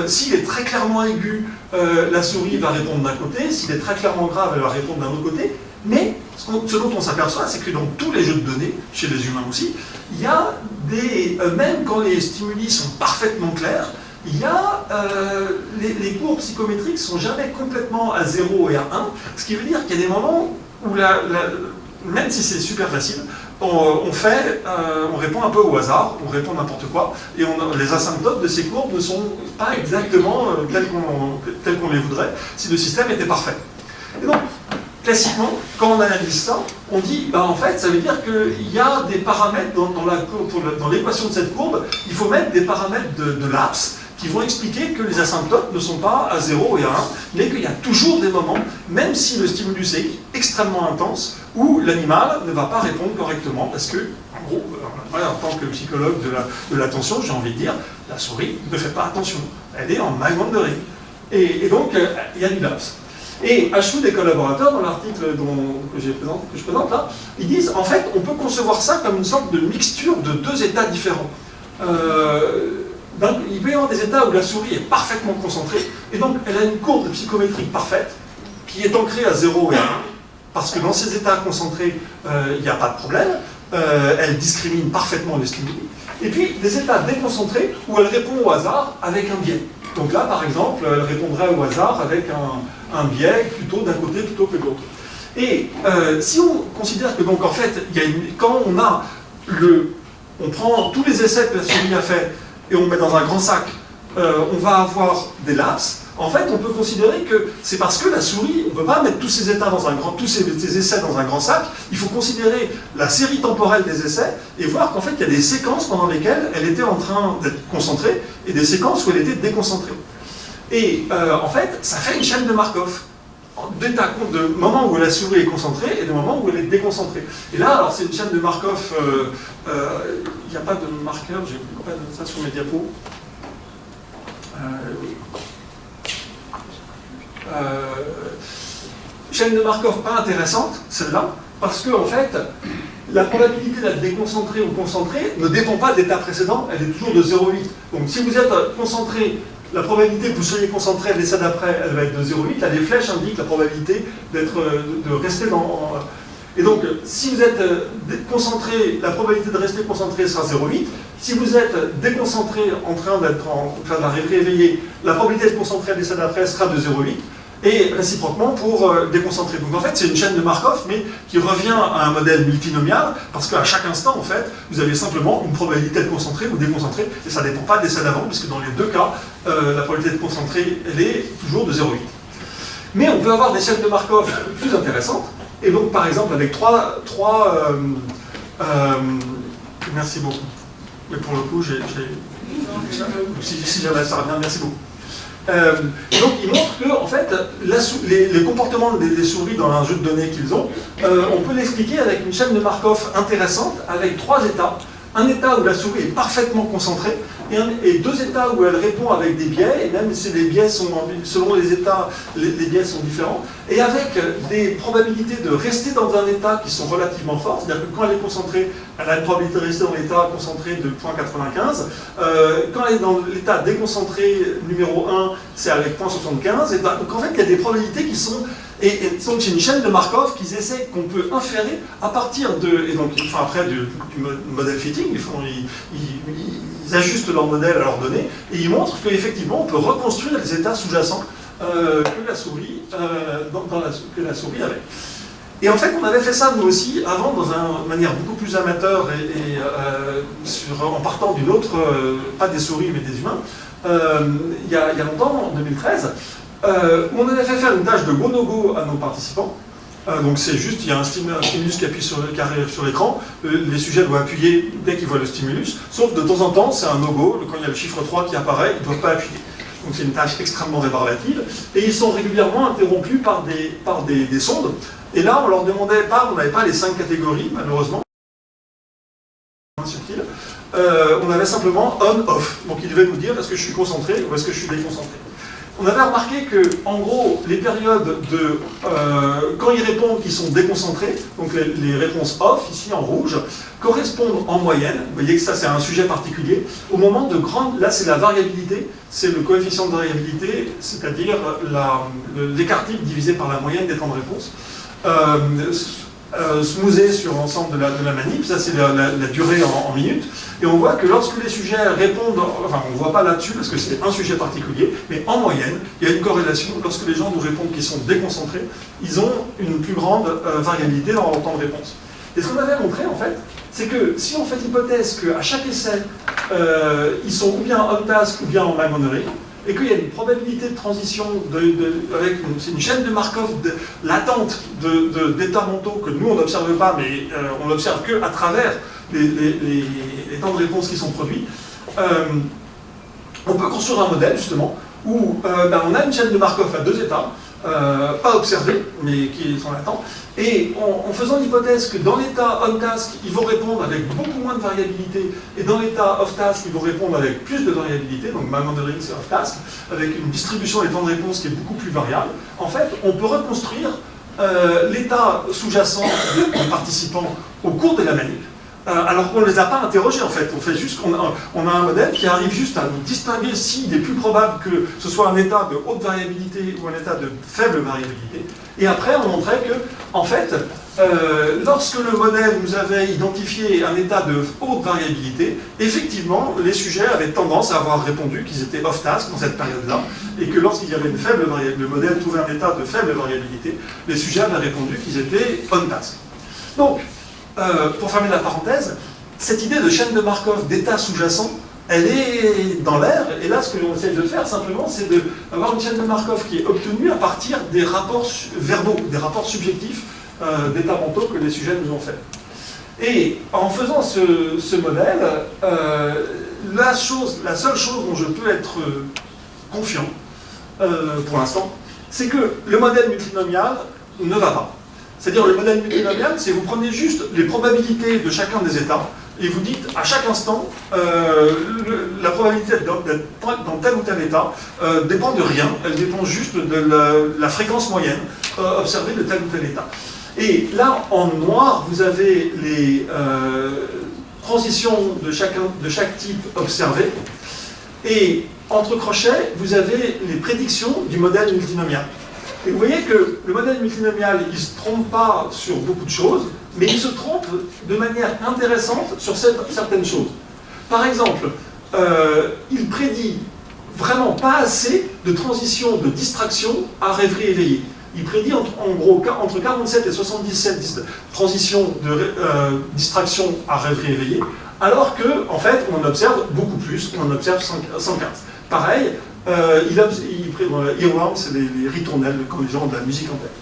S'il est très clairement aigu, la souris va répondre d'un côté. S'il est très clairement grave, elle va répondre d'un autre côté. Mais ce dont on s'aperçoit, c'est que dans tous les jeux de données, chez les humains aussi, il y a même quand les stimuli sont parfaitement clairs, il y a les courbes psychométriques ne sont jamais complètement à 0 et à 1, ce qui veut dire qu'il y a des moments où, même si c'est super facile, on répond un peu au hasard, on répond n'importe quoi, et les asymptotes de ces courbes ne sont pas exactement telles qu'on les voudrait si le système était parfait. Et donc, classiquement, quand on analyse ça, on dit, en fait, ça veut dire qu'il y a des paramètres dans l'équation de cette courbe, il faut mettre des paramètres de laps qui vont expliquer que les asymptotes ne sont pas à 0 et à 1, mais qu'il y a toujours des moments, même si le stimulus est extrêmement intense, où l'animal ne va pas répondre correctement, parce que, en gros, en tant que psychologue de l'attention, j'ai envie de dire, la souris ne fait pas attention, elle est en manganderie. Et donc, il y a du laps. Et Ashwood et collaborateurs, dans l'article que je présente là, ils disent, en fait, on peut concevoir ça comme une sorte de mixture de deux états différents. Il peut y avoir des états où la souris est parfaitement concentrée, et donc elle a une courbe psychométrique parfaite, qui est ancrée à 0 et à 1, parce que dans ces états concentrés, il n'y a pas de problème, elle discrimine parfaitement les stimuli. Et puis des états déconcentrés, où elle répond au hasard avec un biais. Donc là, par exemple, elle répondrait au hasard avec un biais plutôt d'un côté plutôt que de l'autre. Et si on considère que, donc, en fait, quand on prend tous les essais que la souris a fait et on met dans un grand sac, on va avoir des laps. En fait, on peut considérer que c'est parce que la souris, on ne peut pas mettre tous ces essais dans un grand sac, il faut considérer la série temporelle des essais et voir qu'en fait, il y a des séquences pendant lesquelles elle était en train d'être concentrée et des séquences où elle était déconcentrée. Et en fait, ça fait une chaîne de Markov, de moments où la souris est concentrée et de moments où elle est déconcentrée. Et là, alors c'est une chaîne de Markov, il n'y a pas de marqueur, j'ai pas de ça sur mes diapos. Chaîne de Markov pas intéressante, celle-là, parce que en fait, la probabilité d'être déconcentré ou concentré ne dépend pas de l'état précédent, elle est toujours de 0,8. Donc si vous êtes concentré, la probabilité que vous soyez concentré à l'essai d'après, elle va être de 0,8. Là, les flèches indiquent la probabilité de rester dans... Et donc, si vous êtes concentré, la probabilité de rester concentré sera 0,8. Si vous êtes déconcentré en train de la réveiller, la probabilité d'être concentré à l'essai d'après sera de 0,8. Et réciproquement pour déconcentrer. Donc en fait, c'est une chaîne de Markov, mais qui revient à un modèle multinomial, parce qu'à chaque instant, en fait, vous avez simplement une probabilité de concentrer ou déconcentrer, et ça ne dépend pas de l'essai d'avant, puisque dans les deux cas, la probabilité de concentrer, elle est toujours de 0,8. Mais on peut avoir des chaînes de Markov plus intéressantes, et donc par exemple avec trois merci beaucoup. Mais pour le coup, si jamais ça revient, merci beaucoup. Donc il montre que en fait, les comportements des souris dans un jeu de données qu'ils ont, on peut l'expliquer avec une chaîne de Markov intéressante, avec 3 états. Un état où la souris est parfaitement concentrée, et 2 états où elle répond avec des biais, et même si les biais sont, selon les états, les biais sont différents, et avec des probabilités de rester dans un état qui sont relativement fortes, c'est-à-dire que quand elle est concentrée, elle a une probabilité de rester dans l'état concentré de 0,95, quand elle est dans l'état déconcentré numéro 1, c'est avec 0,75, et donc en fait il y a des probabilités qui sont... Et donc c'est une chaîne de Markov qu'ils essaient, qu'on peut inférer à partir de... Et donc ils font après du modèle fitting, ils ajustent leur modèle à leurs données, et ils montrent qu'effectivement on peut reconstruire les états sous-jacents que la souris avait. Et en fait on avait fait ça nous aussi avant dans une manière beaucoup plus amateur en partant d'une autre, pas des souris mais des humains, il y a longtemps, en 2013, où on avait fait faire une tâche de go-no-go à nos participants. Donc c'est juste, il y a un stimulus qui appuie qui arrive sur l'écran, les sujets doivent appuyer dès qu'ils voient le stimulus, sauf de temps en temps, c'est un no-go, quand il y a le chiffre 3 qui apparaît, ils ne doivent pas appuyer. Donc c'est une tâche extrêmement rébarbative, et ils sont régulièrement interrompus par des sondes, et là on leur demandait pas, on n'avait pas les 5 catégories, malheureusement, subtil, on avait simplement on-off, donc ils devaient nous dire est-ce que je suis concentré ou est-ce que je suis déconcentré. On avait remarqué que, en gros, les périodes de quand ils répondent qui sont déconcentrés, donc les réponses off, ici en rouge, correspondent en moyenne, vous voyez que ça c'est un sujet particulier, au moment de grande, là c'est la variabilité, c'est le coefficient de variabilité, c'est-à-dire l'écart type divisé par la moyenne des temps de réponse, smoother sur l'ensemble de la manip, ça c'est la durée en minutes, et on voit que lorsque les sujets répondent, enfin on ne voit pas là-dessus parce que c'est un sujet particulier, mais en moyenne, il y a une corrélation, lorsque les gens nous répondent qu'ils sont déconcentrés, ils ont une plus grande variabilité dans leur temps de réponse. Et ce qu'on avait montré en fait, c'est que si on fait l'hypothèse qu'à chaque essai, ils sont ou bien on-task ou bien en mind-wandering, et qu'il y a une probabilité de transition c'est une chaîne de Markov latente d'états mentaux que nous on n'observe pas, mais on n'observe qu'à travers les temps de réponse qui sont produits, on peut construire un modèle justement où on a une chaîne de Markov à 2 états, pas observés, mais qui sont latents, et en faisant l'hypothèse que dans l'état on-task, ils vont répondre avec beaucoup moins de variabilité, et dans l'état off-task, ils vont répondre avec plus de variabilité, donc mind-wandering c'est off-task, avec une distribution des temps de réponse qui est beaucoup plus variable. En fait, on peut reconstruire l'état sous-jacent des participants au cours de la manip, alors qu'on ne les a pas interrogés en fait, on a un modèle qui arrive juste à nous distinguer s'il est plus probable que ce soit un état de haute variabilité ou un état de faible variabilité. Et après on montrait que, en fait, lorsque le modèle nous avait identifié un état de haute variabilité, effectivement les sujets avaient tendance à avoir répondu qu'ils étaient off-task dans cette période-là, et que lorsqu'il y avait une faible variabilité, le modèle trouvait un état de faible variabilité, les sujets avaient répondu qu'ils étaient on-task. Donc, pour fermer la parenthèse, cette idée de chaîne de Markov d'état sous-jacent, elle est dans l'air, et là ce que l'on essaie de faire simplement, c'est d'avoir une chaîne de Markov qui est obtenue à partir des rapports verbaux, des rapports subjectifs d'états mentaux que les sujets nous ont fait. Et en faisant ce modèle, la seule chose dont je peux être confiant pour l'instant, c'est que le modèle multinomial ne va pas. C'est-à-dire le modèle multinomial, c'est vous prenez juste les probabilités de chacun des états et vous dites à chaque instant la probabilité d'être dans tel ou tel état dépend de rien, elle dépend juste de la fréquence moyenne observée de tel ou tel état. Et là, en noir, vous avez les transitions de chaque type observé, et entre crochets, vous avez les prédictions du modèle multinomial. Et vous voyez que le modèle multinomial, il ne se trompe pas sur beaucoup de choses, mais il se trompe de manière intéressante sur certaines choses. Par exemple, il prédit vraiment pas assez de transition de distraction à rêverie éveillée. Il prédit en gros entre 47 et 77 transitions de distraction à rêverie éveillée, alors qu'en en fait, on en observe beaucoup plus, on en observe 115. Pareil, earworms, c'est les ritournelles quand les gens ont de la musique en tête.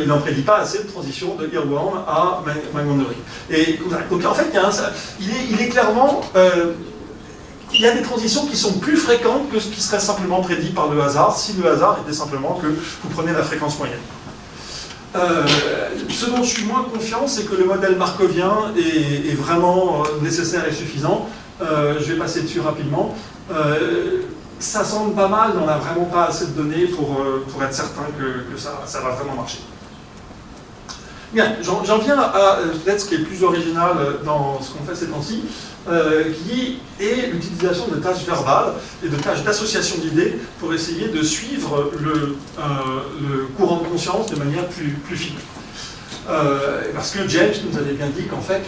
il n'en prédit pas assez de transition de Earworm à Mind-Wandering. Et donc en fait, il est clairement... il y a des transitions qui sont plus fréquentes que ce qui serait simplement prédit par le hasard, si le hasard était simplement que vous prenez la fréquence moyenne. Ce dont je suis moins confiant, c'est que le modèle markovien est vraiment nécessaire et suffisant. Je vais passer dessus rapidement. Ça semble pas mal, mais on n'a vraiment pas assez de données pour être certain que ça va vraiment marcher. Bien, j'en viens à peut-être ce qui est le plus original dans ce qu'on fait ces temps-ci, qui est l'utilisation de tâches verbales et de tâches d'association d'idées pour essayer de suivre le courant de conscience de manière plus fine. Parce que James nous avait bien dit qu'en fait,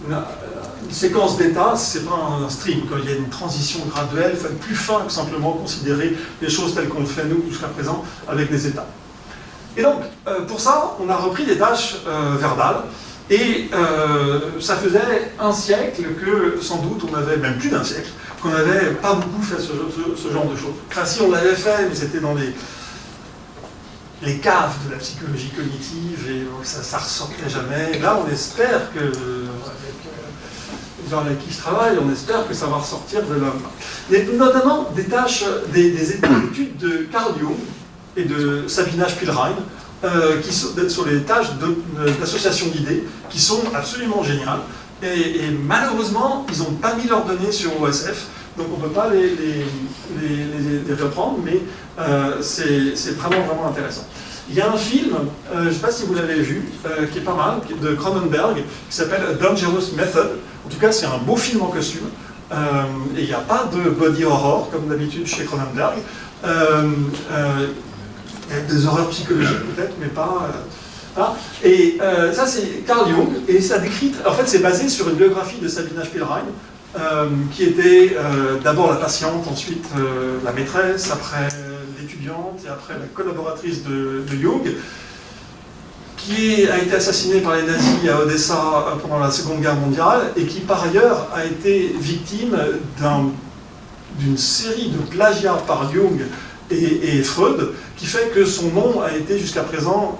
une séquence d'états, c'est pas un stream. Quand il y a une transition graduelle, il faut être plus fin que simplement considérer les choses telles qu'on le fait nous jusqu'à présent avec des états. Et donc, pour ça, on a repris des tâches verbales, et ça faisait un siècle que, sans doute, on avait, même plus d'un siècle, qu'on n'avait pas beaucoup fait ce genre de choses. Enfin, si on l'avait fait, mais c'était dans les caves de la psychologie cognitive, et ça ressortait jamais. Là, on espère que, avec les gens avec qui je travaille, on espère que ça va ressortir de l'homme. Et notamment des tâches, des études de Carl Jung et de Sabina Spielrein, qui sont sur les tâches d'association d'idées, qui sont absolument géniales. Et malheureusement, ils n'ont pas mis leurs données sur OSF, donc on ne peut pas les reprendre, mais c'est vraiment intéressant. Il y a un film, je ne sais pas si vous l'avez vu, qui est pas mal, de Cronenberg, qui s'appelle A Dangerous Method. En tout cas, c'est un beau film en costume. Et il n'y a pas de body horror, comme d'habitude chez Cronenberg. Des horreurs psychologiques peut-être, mais pas... Et ça, c'est Carl Jung, et ça décrit... En fait, c'est basé sur une biographie de Sabina Spielrein, qui était d'abord la patiente, ensuite la maîtresse, après l'étudiante, et après la collaboratrice de Jung, qui a été assassinée par les nazis à Odessa pendant la Seconde Guerre mondiale, et qui par ailleurs a été victime d'une série de plagiats par Jung et Freud, qui fait que son nom a été jusqu'à présent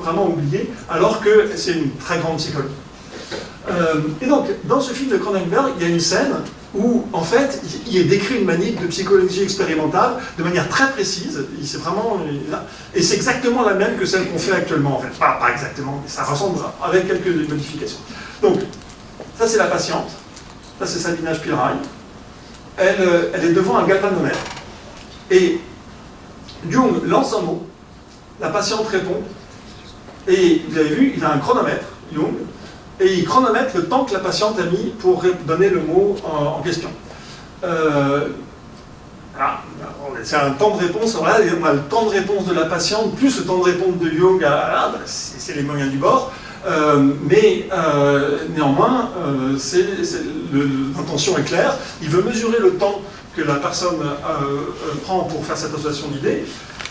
vraiment oublié, alors que c'est une très grande psychologue. Et donc, dans ce film de Cronenberg, il y a une scène où, en fait, il est décrit une manip de psychologie expérimentale de manière très précise, et c'est exactement la même que celle qu'on fait actuellement, en fait. Pas exactement, mais ça ressemble avec quelques modifications. Donc, ça c'est la patiente, ça c'est Sabina Spielrein, elle est devant un galvanomètre, et Jung lance un mot, la patiente répond, et vous avez vu, il a un chronomètre, Jung, et il chronomètre le temps que la patiente a mis pour donner le mot en question. C'est un temps de réponse, voilà, on a le temps de réponse de la patiente, plus le temps de réponse de Jung, c'est les moyens du bord, mais néanmoins, l'intention est claire, il veut mesurer le temps que la personne prend pour faire cette association d'idées.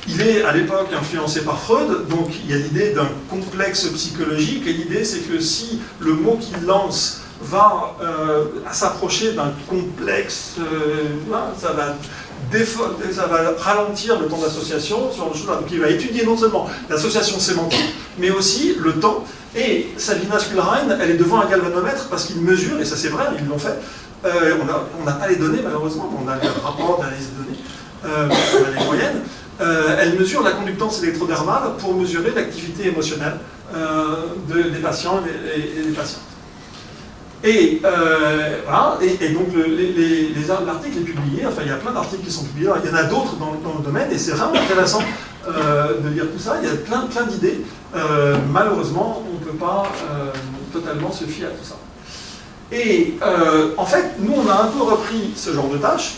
Il est à l'époque influencé par Freud, donc il y a l'idée d'un complexe psychologique, et l'idée c'est que si le mot qu'il lance va s'approcher d'un complexe, ça va ralentir le temps d'association, sur le chose. Donc il va étudier non seulement l'association sémantique, mais aussi le temps. Et Sabina Spielrein, elle est devant un galvanomètre parce qu'il mesure, et ça c'est vrai, ils l'ont fait. On n'a pas les données malheureusement, mais on a le rapport d'analyse des données, on a les moyennes. Elle mesure la conductance électrodermale pour mesurer l'activité émotionnelle des patients et des patientes. Et voilà, et donc l'article est publié, enfin il y a plein d'articles qui sont publiés, il y en a d'autres dans le domaine, et c'est vraiment intéressant de lire tout ça, il y a plein d'idées. Malheureusement, on ne peut pas totalement se fier à tout ça. Et en fait, nous on a un peu repris ce genre de tâches,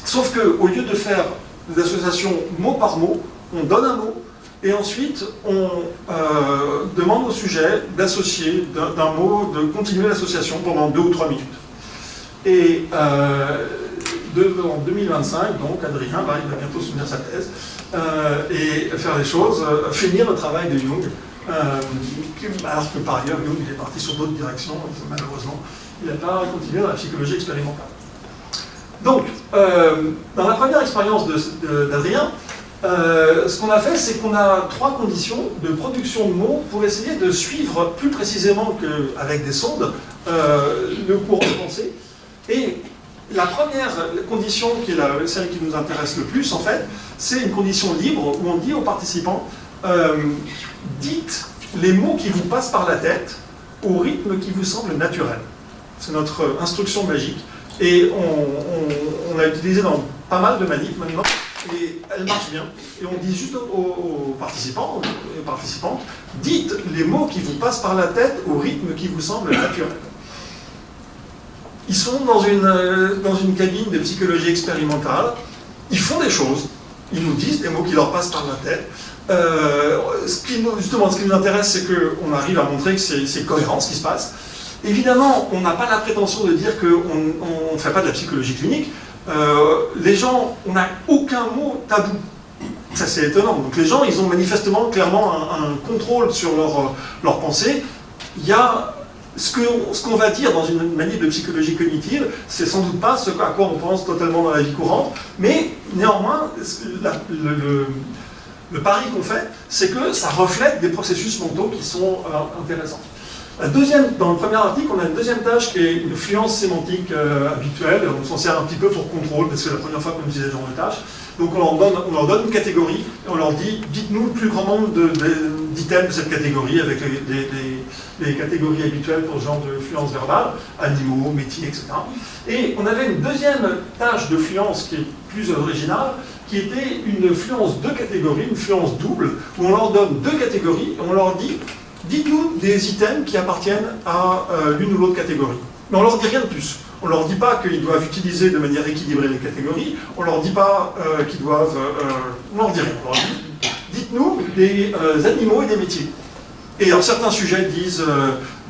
sauf qu'au lieu de faire des associations mot par mot, on donne un mot, et ensuite on demande au sujet d'associer d'un mot, de continuer l'association pendant 2 ou 3 minutes. Et en 2025, donc Adrien, là, il va bientôt soutenir sa thèse, et faire les choses, finir le travail de Jung, alors que par ailleurs Jung est parti sur d'autres directions, et malheureusement il n'a pas continué dans la psychologie expérimentale. Donc, dans la première expérience d'Adrien, Ce qu'on a fait, c'est qu'on a 3 conditions de production de mots pour essayer de suivre plus précisément qu'avec des sondes le courant de pensée. Et la première condition, qui est celle qui nous intéresse le plus en fait, c'est une condition libre où on dit aux participants dites les mots qui vous passent par la tête au rythme qui vous semble naturel. C'est notre instruction magique et on l'a utilisée dans pas mal de manifs maintenant et elle marche bien. Et on dit juste aux participants et participantes dites les mots qui vous passent par la tête au rythme qui vous semble naturel. Ils sont dans une cabine de psychologie expérimentale, ils font des choses, ils nous disent des mots qui leur passent par la tête. Justement, ce qui nous intéresse, c'est qu'on arrive à montrer que c'est cohérent ce qui se passe. Évidemment, on n'a pas la prétention de dire qu'on ne fait pas de la psychologie clinique. Les gens, on n'a aucun mot tabou. Ça, c'est étonnant. Donc les gens, ils ont manifestement, clairement, un contrôle sur leur pensée. Il y a ce qu'on va dire dans une manip de psychologie cognitive, c'est sans doute pas ce à quoi on pense totalement dans la vie courante, mais néanmoins, le pari qu'on fait, c'est que ça reflète des processus mentaux qui sont intéressants. Dans le premier article, on a une deuxième tâche qui est une fluence sémantique habituelle. On s'en sert un petit peu pour contrôle, parce que c'est la première fois qu'on utilise ce genre de tâche. Donc on leur donne une catégorie, et on leur dit, dites-nous le plus grand nombre d'items de cette catégorie, avec les catégories habituelles pour ce genre de fluence verbale, animaux, métiers, etc. Et on avait une deuxième tâche de fluence qui est plus originale, qui était une fluence de catégories, une fluence double, où on leur donne 2 catégories, et on leur dit, dites-nous des items qui appartiennent à l'une ou l'autre catégorie. Mais on ne leur dit rien de plus. On ne leur dit pas qu'ils doivent utiliser de manière équilibrée les catégories. On ne leur dit pas qu'ils doivent... on ne leur dit rien. On leur dit, dites-nous des animaux et des métiers. Et alors certains sujets disent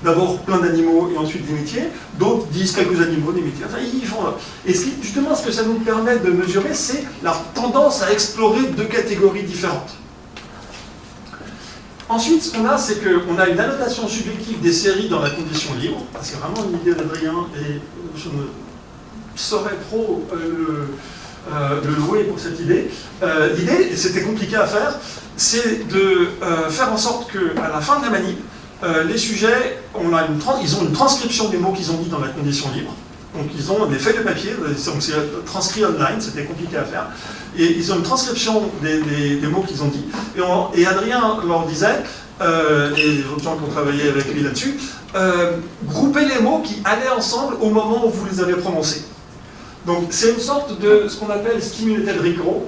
d'abord plein d'animaux et ensuite des métiers. D'autres disent quelques animaux, des métiers. Enfin, ils font... Et justement, ce que ça nous permet de mesurer, c'est la tendance à explorer 2 catégories différentes. Ensuite, ce qu'on a, c'est qu'on a une annotation subjective des séries dans la condition libre. C'est vraiment une idée d'Adrien et je ne saurais trop le louer pour cette idée. L'idée, et c'était compliqué à faire, c'est de faire en sorte qu'à la fin de la manip, les sujets, ils ont une transcription des mots qu'ils ont dit dans la condition libre. Donc ils ont des feuilles de papier, donc c'est transcrit online, c'était compliqué à faire. Et ils ont une transcription des mots qu'ils ont dit. Et Adrien leur disait, et les autres gens qui ont travaillé avec lui là-dessus, groupez les mots qui allaient ensemble au moment où vous les avez prononcés. Donc c'est une sorte de ce qu'on appelle stimulated recall.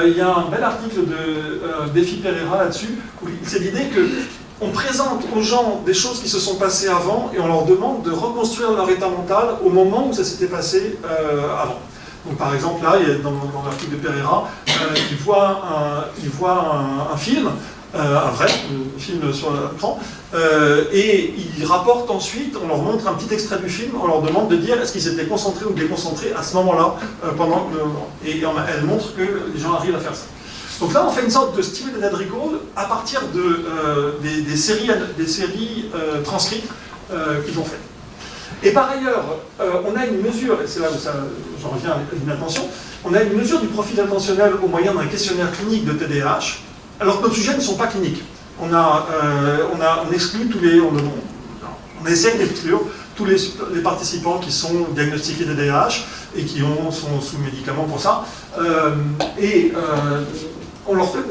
Il y a un bel article de Défi Pereira là-dessus, où c'est l'idée que on présente aux gens des choses qui se sont passées avant et on leur demande de reconstruire leur état mental au moment où ça s'était passé avant. Donc par exemple là, dans l'article de Pereira, il voit un film, un vrai film sur l'écran, et il rapporte ensuite, on leur montre un petit extrait du film, on leur demande de dire est-ce qu'ils étaient concentrés ou déconcentrés à ce moment-là, et elle montre que les gens arrivent à faire ça. Donc là, on fait une sorte de stimulated recall à partir des séries transcrites qu'ils ont faites. Et par ailleurs, on a une mesure, et c'est là où j'en reviens à une attention, on a une mesure du profil attentionnel au moyen d'un questionnaire clinique de TDAH, alors que nos sujets ne sont pas cliniques. On exclut on essaie d'exclure tous les participants qui sont diagnostiqués TDAH et qui sont sous médicaments pour ça.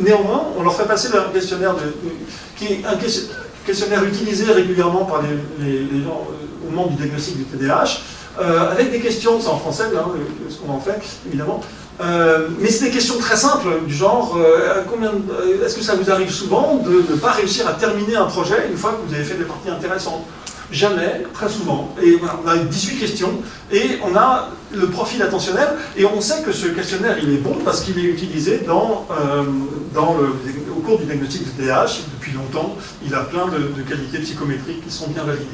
Néanmoins, on leur fait passer un questionnaire qui est un questionnaire utilisé régulièrement par les gens au moment du diagnostic du TDAH, avec des questions, c'est en français, là, ce qu'on en fait, évidemment, mais c'est des questions très simples, du genre, est-ce que ça vous arrive souvent de ne pas réussir à terminer un projet une fois que vous avez fait des parties intéressantes? Jamais, très souvent. Et voilà, on a 18 questions, et on a le profil attentionnel, et on sait que ce questionnaire, il est bon parce qu'il est utilisé au cours du diagnostic de TDAH. Depuis longtemps, il a plein de qualités psychométriques qui sont bien validées.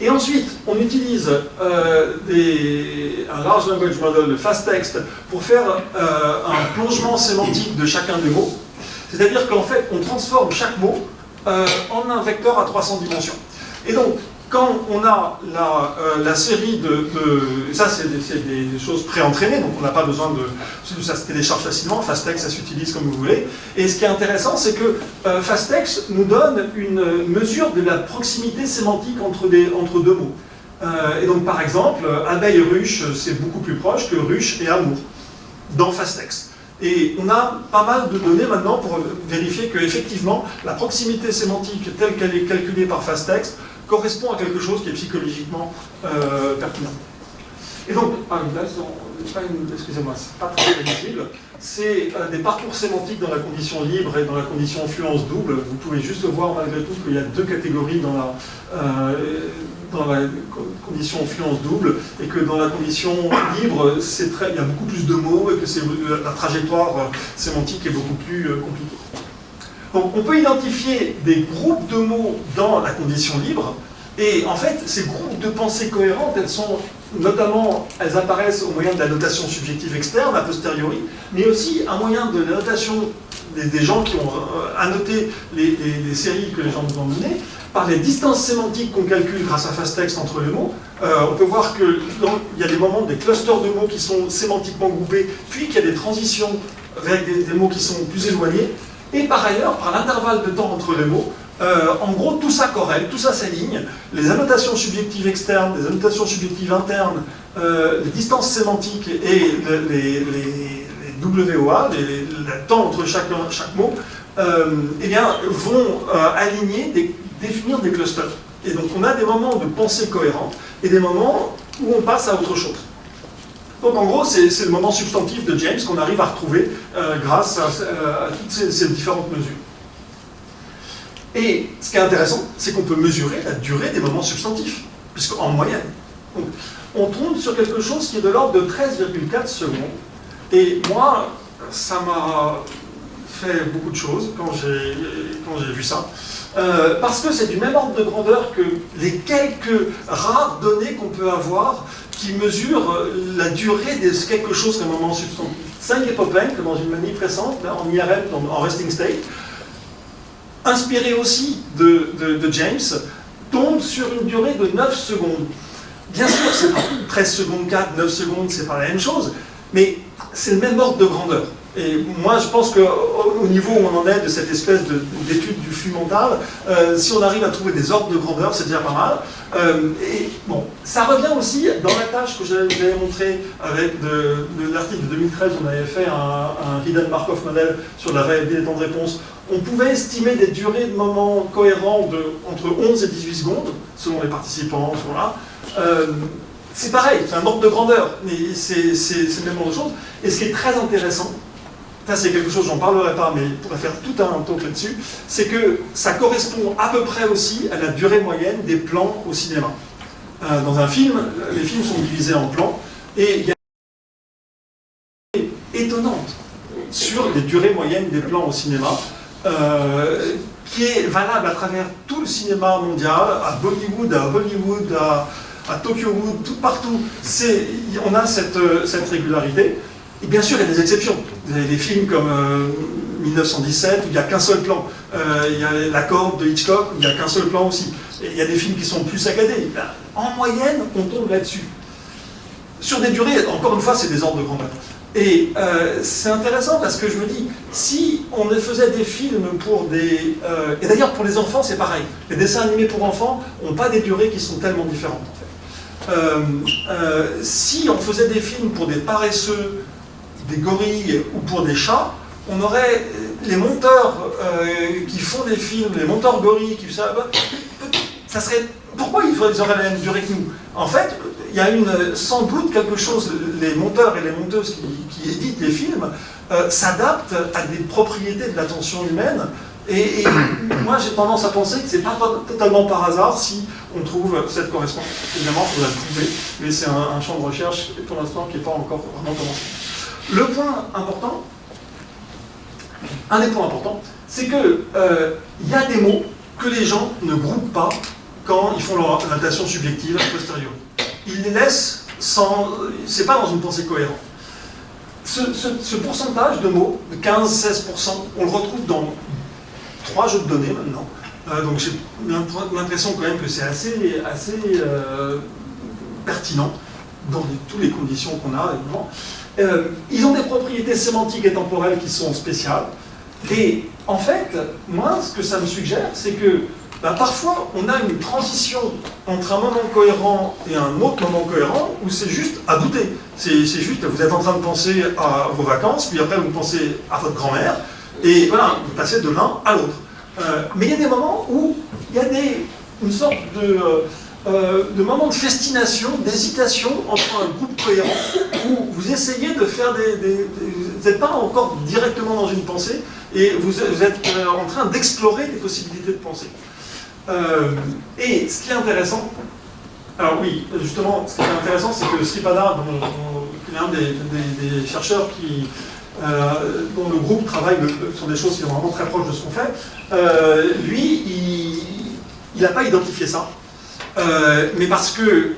Et ensuite, on utilise un large language model, le fast text, pour faire un plongement sémantique de chacun des mots. C'est-à-dire qu'en fait, on transforme chaque mot en un vecteur à 300 dimensions. Et donc, quand on a la série ça c'est des choses préentraînées, donc on n'a pas besoin ça se télécharge facilement, Fastex ça s'utilise comme vous voulez, et ce qui est intéressant c'est que Fastex nous donne une mesure de la proximité sémantique entre deux mots. Et donc par exemple, abeille et ruche c'est beaucoup plus proche que ruche et amour, dans Fastex. Et on a pas mal de données maintenant pour vérifier qu'effectivement la proximité sémantique telle qu'elle est calculée par Fastex correspond à quelque chose qui est psychologiquement pertinent. Et donc, excusez-moi, c'est pas très visible, c'est des parcours sémantiques dans la condition libre et dans la condition fluence double. Vous pouvez juste voir malgré tout qu'il y a deux catégories dans la condition fluence double, et que dans la condition libre, il y a beaucoup plus de mots, et que la trajectoire sémantique est beaucoup plus compliquée. Donc on peut identifier des groupes de mots dans la condition libre, et en fait, ces groupes de pensées cohérentes, elles apparaissent au moyen de la notation subjective externe, a posteriori, mais aussi un moyen de la notation des gens qui ont annoté les séries que les gens nous ont données, par les distances sémantiques qu'on calcule grâce à Fastex entre les mots. On peut voir qu'il y a des moments, des clusters de mots qui sont sémantiquement groupés, puis qu'il y a des transitions avec des mots qui sont plus éloignés. Et par ailleurs, par l'intervalle de temps entre les mots, en gros, tout ça corrèle, tout ça s'aligne. Les annotations subjectives externes, les annotations subjectives internes, les distances sémantiques et les WOA, le temps entre chaque mot, eh bien, vont définir des clusters. Et donc, on a des moments de pensée cohérente et des moments où on passe à autre chose. Donc en gros, c'est le moment substantif de James qu'on arrive à retrouver grâce à toutes ces différentes mesures. Et ce qui est intéressant, c'est qu'on peut mesurer la durée des moments substantifs, puisqu'en moyenne. Donc, on tombe sur quelque chose qui est de l'ordre de 13,4 secondes. Et moi, ça m'a fait beaucoup de choses quand j'ai vu ça. Parce que c'est du même ordre de grandeur que les quelques rares données qu'on peut avoir qui mesurent la durée de quelque chose comme un moment substantif. Saint Popen, que dans une manip récente, en IRM, en resting state, inspiré aussi de James, tombe sur une durée de 9 secondes. Bien sûr, c'est pas 13 secondes 4, 9 secondes, c'est pas la même chose, mais c'est le même ordre de grandeur. Et moi, je pense qu'au niveau où on en est de cette espèce d'étude du flux mental, si on arrive à trouver des ordres de grandeur, c'est déjà pas mal. Et bon, ça revient aussi dans la tâche que je vous avais montrée avec de l'article de 2013, on avait fait un Hidden Markov model sur la réalité des temps de réponse. On pouvait estimer des durées de moments cohérents entre 11 et 18 secondes, selon les participants, voilà. C'est pareil, c'est un ordre de grandeur, mais c'est le même ordre de choses. Et ce qui est très intéressant, ça c'est quelque chose, j'en parlerai pas, mais on pourrait faire tout un talk là-dessus, c'est que ça correspond à peu près aussi à la durée moyenne des plans au cinéma. Dans un film, les films sont divisés en plans, et il y a une étonnante sur les durées moyennes des plans au cinéma, qui est valable à travers tout le cinéma mondial, à Bollywood, à Hollywood, à Tokyo Wood, tout partout, on a cette régularité. Et bien sûr, il y a des exceptions. Vous avez des films comme 1917, où il n'y a qu'un seul plan. Il y a La Corde de Hitchcock, où il n'y a qu'un seul plan aussi. Et il y a des films qui sont plus saccadés. En moyenne, on tombe là-dessus. Sur des durées, encore une fois, c'est des ordres de grandeur. Et c'est intéressant parce que je me dis, si on faisait des films pour des... et d'ailleurs, pour les enfants, c'est pareil. Les dessins animés pour enfants n'ont pas des durées qui sont tellement différentes, en fait. Si on faisait des films pour des paresseux, des gorilles ou pour des chats, on aurait les monteurs qui font des films, les monteurs gorilles, ça serait... Pourquoi ils auraient la même durée que nous? En fait, il y a sans doute quelque chose, les monteurs et les monteuses qui éditent les films s'adaptent à des propriétés de l'attention humaine. Et moi, j'ai tendance à penser que c'est pas totalement par hasard si on trouve cette correspondance. Évidemment, il faudra le trouver, mais c'est un champ de recherche, pour l'instant, qui n'est pas encore vraiment commencé. Le point important, un des points importants, c'est que y a des mots que les gens ne groupent pas quand ils font leur notation subjective a posteriori. Ils les laissent sans... c'est pas dans une pensée cohérente. Ce pourcentage de mots, de 15-16%, on le retrouve dans 3 jeux de données maintenant. Donc j'ai l'impression quand même que c'est assez pertinent dans toutes les conditions qu'on a, évidemment. Ils ont des propriétés sémantiques et temporelles qui sont spéciales. Et en fait, moi, ce que ça me suggère, c'est que parfois, on a une transition entre un moment cohérent et un autre moment cohérent où c'est juste à douter. C'est juste, vous êtes en train de penser à vos vacances, puis après vous pensez à votre grand-mère, et voilà, vous passez de l'un à l'autre. Mais il y a des moments où il y a une sorte de moment de festination, d'hésitation entre un groupe cohérent, où vous essayez de faire vous n'êtes pas encore directement dans une pensée, et vous êtes en train d'explorer des possibilités de pensée. Et ce qui est intéressant, alors oui, justement, ce qui est intéressant, c'est que Sripada, qui est un des chercheurs dont le groupe travaille sur des choses qui sont vraiment très proches de ce qu'on fait, lui, il n'a pas identifié ça. Mais parce que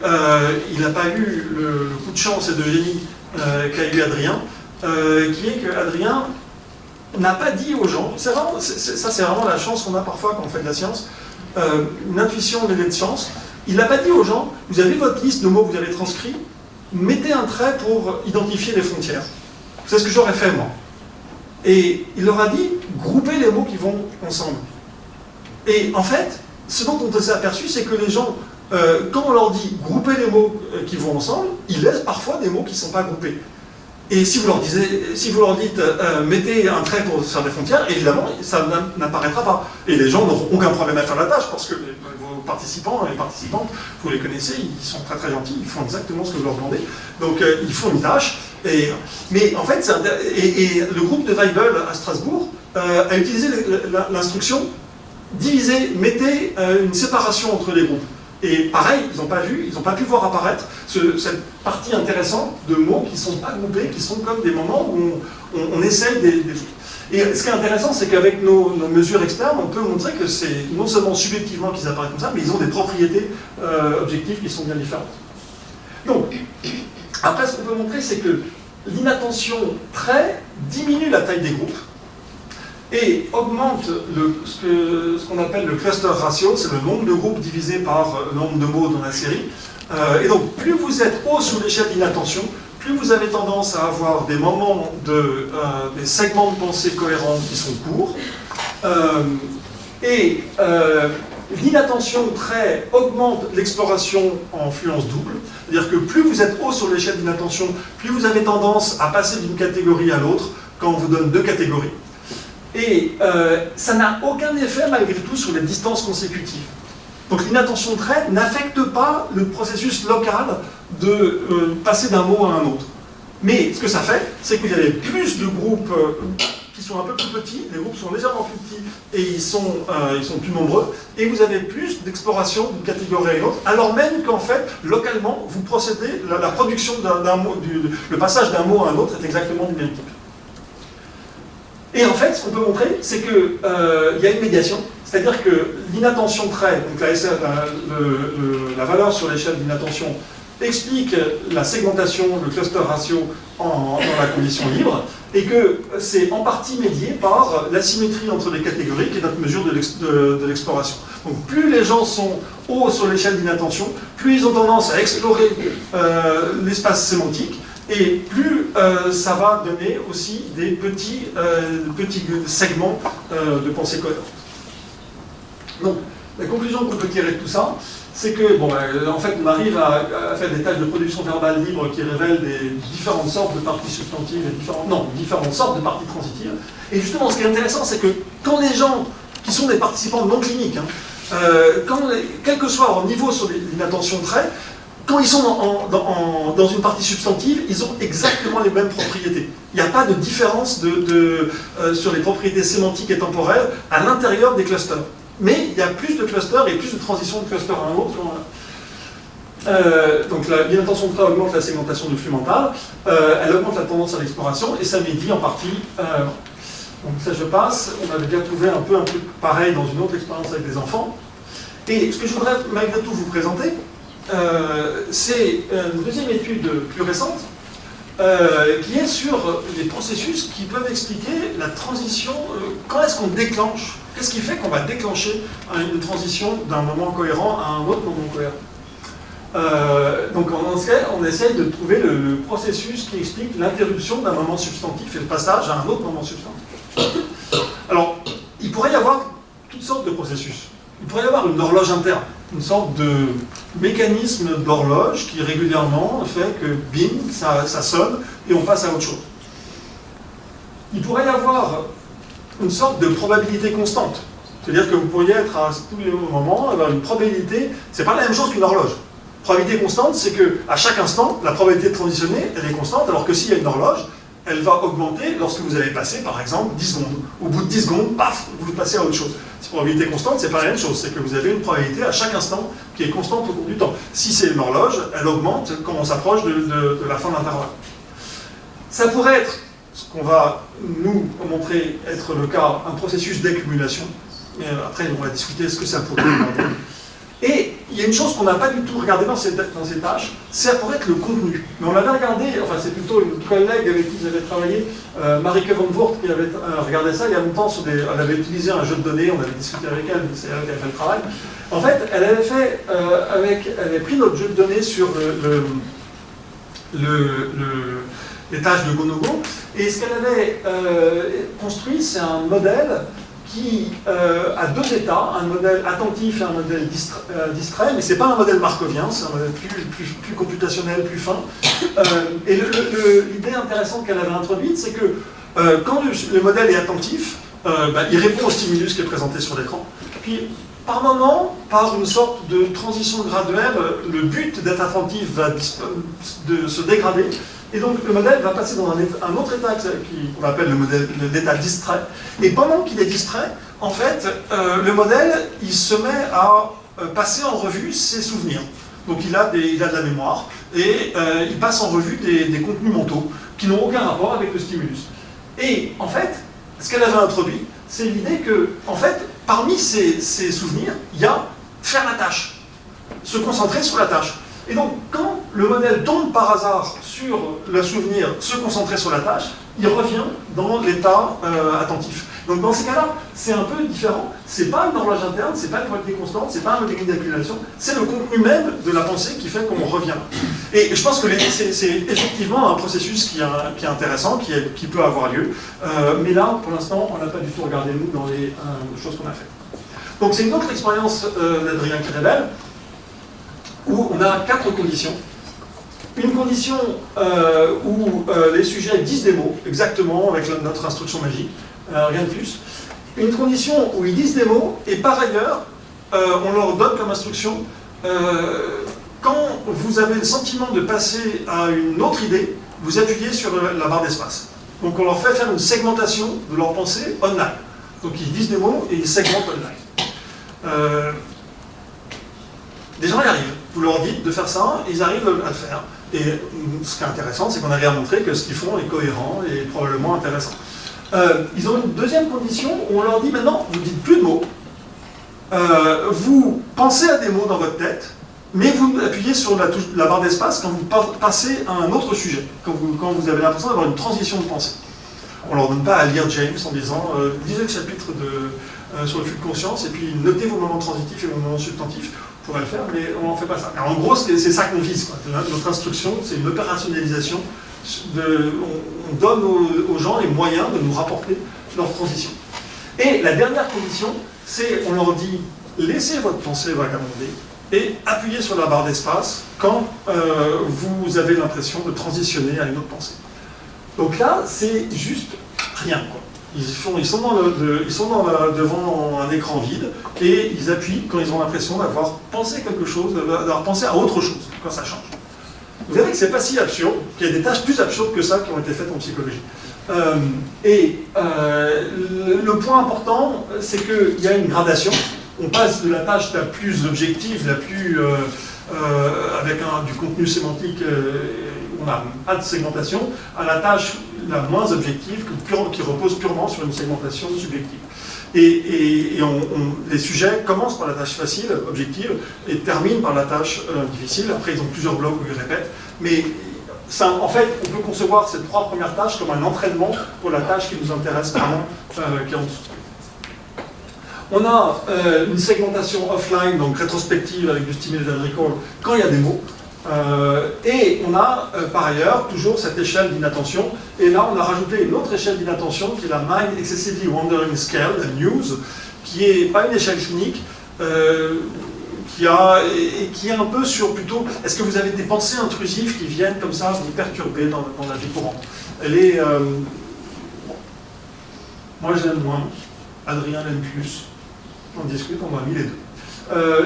il n'a pas eu le coup de chance et de génie qu'a eu Adrien, qui est que Adrien n'a pas dit aux gens, ça c'est vraiment la chance qu'on a parfois quand on fait de la science, une intuition mêlée de chance, il n'a pas dit aux gens, vous avez votre liste de mots que vous avez transcrits, mettez un trait pour identifier les frontières. C'est ce que j'aurais fait moi. Et il leur a dit, groupez les mots qui vont ensemble. Et en fait, ce dont on s'est aperçu, c'est que les gens, quand on leur dit groupez les mots qui vont ensemble, ils laissent parfois des mots qui ne sont pas groupés. Et si vous leur dites mettez un trait pour faire des frontières, évidemment, ça n'apparaîtra pas. Et les gens n'auront aucun problème à faire la tâche, parce que vos participants et participantes, vous les connaissez, ils sont très très gentils, ils font exactement ce que vous leur demandez. Donc ils font une tâche. Mais en fait, le groupe de Weibel à Strasbourg a utilisé l'instruction diviser, mettez une séparation entre les groupes. Et pareil, ils n'ont pas pu voir apparaître cette partie intéressante de mots qui ne sont pas groupés, qui sont comme des moments où on essaye des trucs. Et ce qui est intéressant, c'est qu'avec nos mesures externes, on peut montrer que c'est non seulement subjectivement qu'ils apparaissent comme ça, mais ils ont des propriétés objectives qui sont bien différentes. Donc, après, ce qu'on peut montrer, c'est que l'inattention trait diminue la taille des groupes et augmente ce qu'on appelle le cluster ratio, c'est le nombre de groupes divisé par le nombre de mots dans la série. Et donc, plus vous êtes haut sur l'échelle d'inattention, plus vous avez tendance à avoir des moments des segments de pensée cohérents qui sont courts. L'inattention trait augmente l'exploration en fluence double. C'est-à-dire que plus vous êtes haut sur l'échelle d'inattention, plus vous avez tendance à passer d'une catégorie à l'autre quand on vous donne deux catégories. Et ça n'a aucun effet malgré tout sur les distances consécutives. Donc l'inattention trait n'affecte pas le processus local de passer d'un mot à un autre. Mais ce que ça fait, c'est que vous avez plus de groupes qui sont un peu plus petits, les groupes sont légèrement plus petits et ils sont plus nombreux, et vous avez plus d'exploration d'une catégorie à une autre, alors même qu'en fait, localement, vous procédez, la production d'un mot, le passage d'un mot à un autre est exactement du même type. Et en fait, ce qu'on peut montrer, c'est qu'il y a une médiation, c'est-à-dire que l'inattention trait, donc la valeur sur l'échelle d'inattention, explique la segmentation, le cluster ratio dans la condition libre, et que c'est en partie médié par l'asymétrie entre les catégories, qui est notre mesure de l'exploration. Donc plus les gens sont hauts sur l'échelle d'inattention, plus ils ont tendance à explorer l'espace sémantique, et plus ça va donner aussi des petits segments de pensée cohérente. Donc, la conclusion qu'on peut tirer de tout ça, c'est que, en fait, on arrive à faire des tâches de production verbale libre qui révèlent des différentes sortes de parties substantives et différentes sortes de parties transitives. Et justement, ce qui est intéressant, c'est que quand les gens qui sont des participants non cliniques, quel que soit leur niveau sur l'inattention trait, quand ils sont dans une partie substantive, ils ont exactement les mêmes propriétés. Il n'y a pas de différence sur les propriétés sémantiques et temporelles à l'intérieur des clusters. Mais il y a plus de clusters et plus de transitions de cluster à un autre. Donc l'inattention trait augmente la segmentation du flux mental, elle augmente la tendance à l'exploration, et ça médit en partie. Donc ça je passe, on avait déjà trouvé un truc pareil dans une autre expérience avec des enfants. Et ce que je voudrais malgré tout vous présenter, c'est une deuxième étude plus récente qui est sur les processus qui peuvent expliquer la transition, quand est-ce qu'on déclenche Qu'est-ce qui fait qu'on va déclencher une transition d'un moment cohérent à un autre moment cohérent? Donc on essaye de trouver le processus qui explique l'interruption d'un moment substantif et le passage à un autre moment substantif. Alors, il pourrait y avoir toutes sortes de processus. Il pourrait y avoir une horloge interne, une sorte de mécanisme d'horloge qui régulièrement fait que bing, ça sonne et on passe à autre chose. Il pourrait y avoir une sorte de probabilité constante. C'est-à-dire que vous pourriez être à tous les moments, avoir une probabilité, c'est pas la même chose qu'une horloge. Probabilité constante, c'est qu'à chaque instant, la probabilité de transitionner, elle est constante, alors que s'il y a une horloge, elle va augmenter lorsque vous allez passer, par exemple, 10 secondes. Au bout de 10 secondes, paf, vous passez à autre chose. Cette probabilité constante, c'est pas la même chose, c'est que vous avez une probabilité à chaque instant qui est constante au cours du temps. Si c'est une horloge, elle augmente quand on s'approche de la fin de l'intervalle. Ça pourrait être, ce qu'on va nous montrer être le cas, un processus d'accumulation. Mais après, on va discuter ce que ça pourrait être. Et il y a une chose qu'on n'a pas du tout regardé dans ces tâches, ça pourrait être le contenu. Mais on l'avait regardé, enfin c'est plutôt une collègue avec qui j'avais travaillé, Marike van Voort, qui avait regardé ça il y a longtemps, elle avait utilisé un jeu de données, on avait discuté avec elle, c'est elle qui avait fait le travail. En fait, elle avait pris notre jeu de données sur les tâches de Gonogo, et ce qu'elle avait construit, c'est un modèle qui a deux états, un modèle attentif et un modèle distrait, mais ce n'est pas un modèle markovien, c'est un modèle plus computationnel, plus fin. Et l'idée intéressante qu'elle avait introduite, c'est que quand le modèle est attentif, il répond au stimulus qui est présenté sur l'écran. Puis, par moment, par une sorte de transition graduelle, le but d'être attentif va se dégrader. Et donc le modèle va passer dans un autre état qu'on appelle l'état distrait. Et pendant qu'il est distrait, en fait, le modèle, il se met à passer en revue ses souvenirs. Donc il a de la mémoire et il passe en revue des contenus mentaux qui n'ont aucun rapport avec le stimulus. Et en fait, ce qu'elle avait introduit, c'est l'idée que, en fait, parmi ces souvenirs, il y a faire la tâche, se concentrer sur la tâche. Et donc, quand le modèle tombe par hasard sur le souvenir, se concentrer sur la tâche, il revient dans l'état attentif. Donc, dans ces cas-là, c'est un peu différent. C'est pas une horloge interne, c'est pas une probabilité constante, c'est pas un mécanisme d'accumulation, c'est le contenu même de la pensée qui fait qu'on revient. Et je pense que c'est effectivement un processus qui est intéressant, qui peut avoir lieu. Mais là, pour l'instant, on n'a pas du tout regardé, nous, dans les choses qu'on a faites. Donc, c'est une autre expérience d'Adrien qui révèle, où on a 4 conditions. Une condition où les sujets disent des mots, exactement avec notre instruction magique, rien de plus. Une condition où ils disent des mots, et par ailleurs, on leur donne comme instruction, quand vous avez le sentiment de passer à une autre idée, vous appuyez sur la barre d'espace. Donc on leur fait faire une segmentation de leur pensée online. Donc ils disent des mots et ils segmentent online. Des gens y arrivent. Vous leur dites de faire ça, et ils arrivent à le faire. Et ce qui est intéressant, c'est qu'on arrive à montrer que ce qu'ils font est cohérent et probablement intéressant. Ils ont une deuxième condition où on leur dit maintenant, vous ne dites plus de mots. Vous pensez à des mots dans votre tête, mais vous appuyez sur la barre d'espace quand vous passez à un autre sujet, quand vous avez l'impression d'avoir une transition de pensée. On ne leur donne pas à lire James en disant lisez le chapitre sur le flux de conscience et puis notez vos moments transitifs et vos moments substantifs. On pourrait le faire, mais on n'en fait pas ça. Alors, en gros, c'est ça qu'on vise, quoi. Notre instruction, c'est une opérationnalisation. On donne aux gens les moyens de nous rapporter leur transition. Et la dernière condition, c'est on leur dit laissez votre pensée vagabonder et appuyez sur la barre d'espace quand vous avez l'impression de transitionner à une autre pensée. Donc là, c'est juste rien, quoi. Ils sont devant un écran vide et ils appuient quand ils ont l'impression d'avoir pensé quelque chose, d'avoir pensé à autre chose, quand ça change. Vous verrez que c'est pas si absurde, qu'il y a des tâches plus absurdes que ça qui ont été faites en psychologie. Le point important, c'est qu'il y a une gradation. On passe de la tâche la plus objective, la plus avec du contenu sémantique, on n'a pas de segmentation, à la tâche la moins objective, qui repose purement sur une segmentation subjective. Et les sujets commencent par la tâche facile, objective, et terminent par la tâche difficile. Après, ils ont plusieurs blocs où ils répètent. Mais ça, en fait, on peut concevoir ces 3 premières tâches comme un entraînement pour la tâche qui nous intéresse vraiment, qui est en dessous. On a une segmentation offline, donc rétrospective avec du stimulated recall, quand il y a des mots. Et on a par ailleurs toujours cette échelle d'inattention. Et là, on a rajouté une autre échelle d'inattention qui est la Mind Excessively Wandering Scale, la NEWS, qui n'est pas une échelle clinique, qui est un peu sur plutôt, est-ce que vous avez des pensées intrusives qui viennent comme ça vous perturber dans la vie courante? Elle est... bon. Moi, je l'aime moins. Adrien l'aime plus. On discute, on a mis les deux.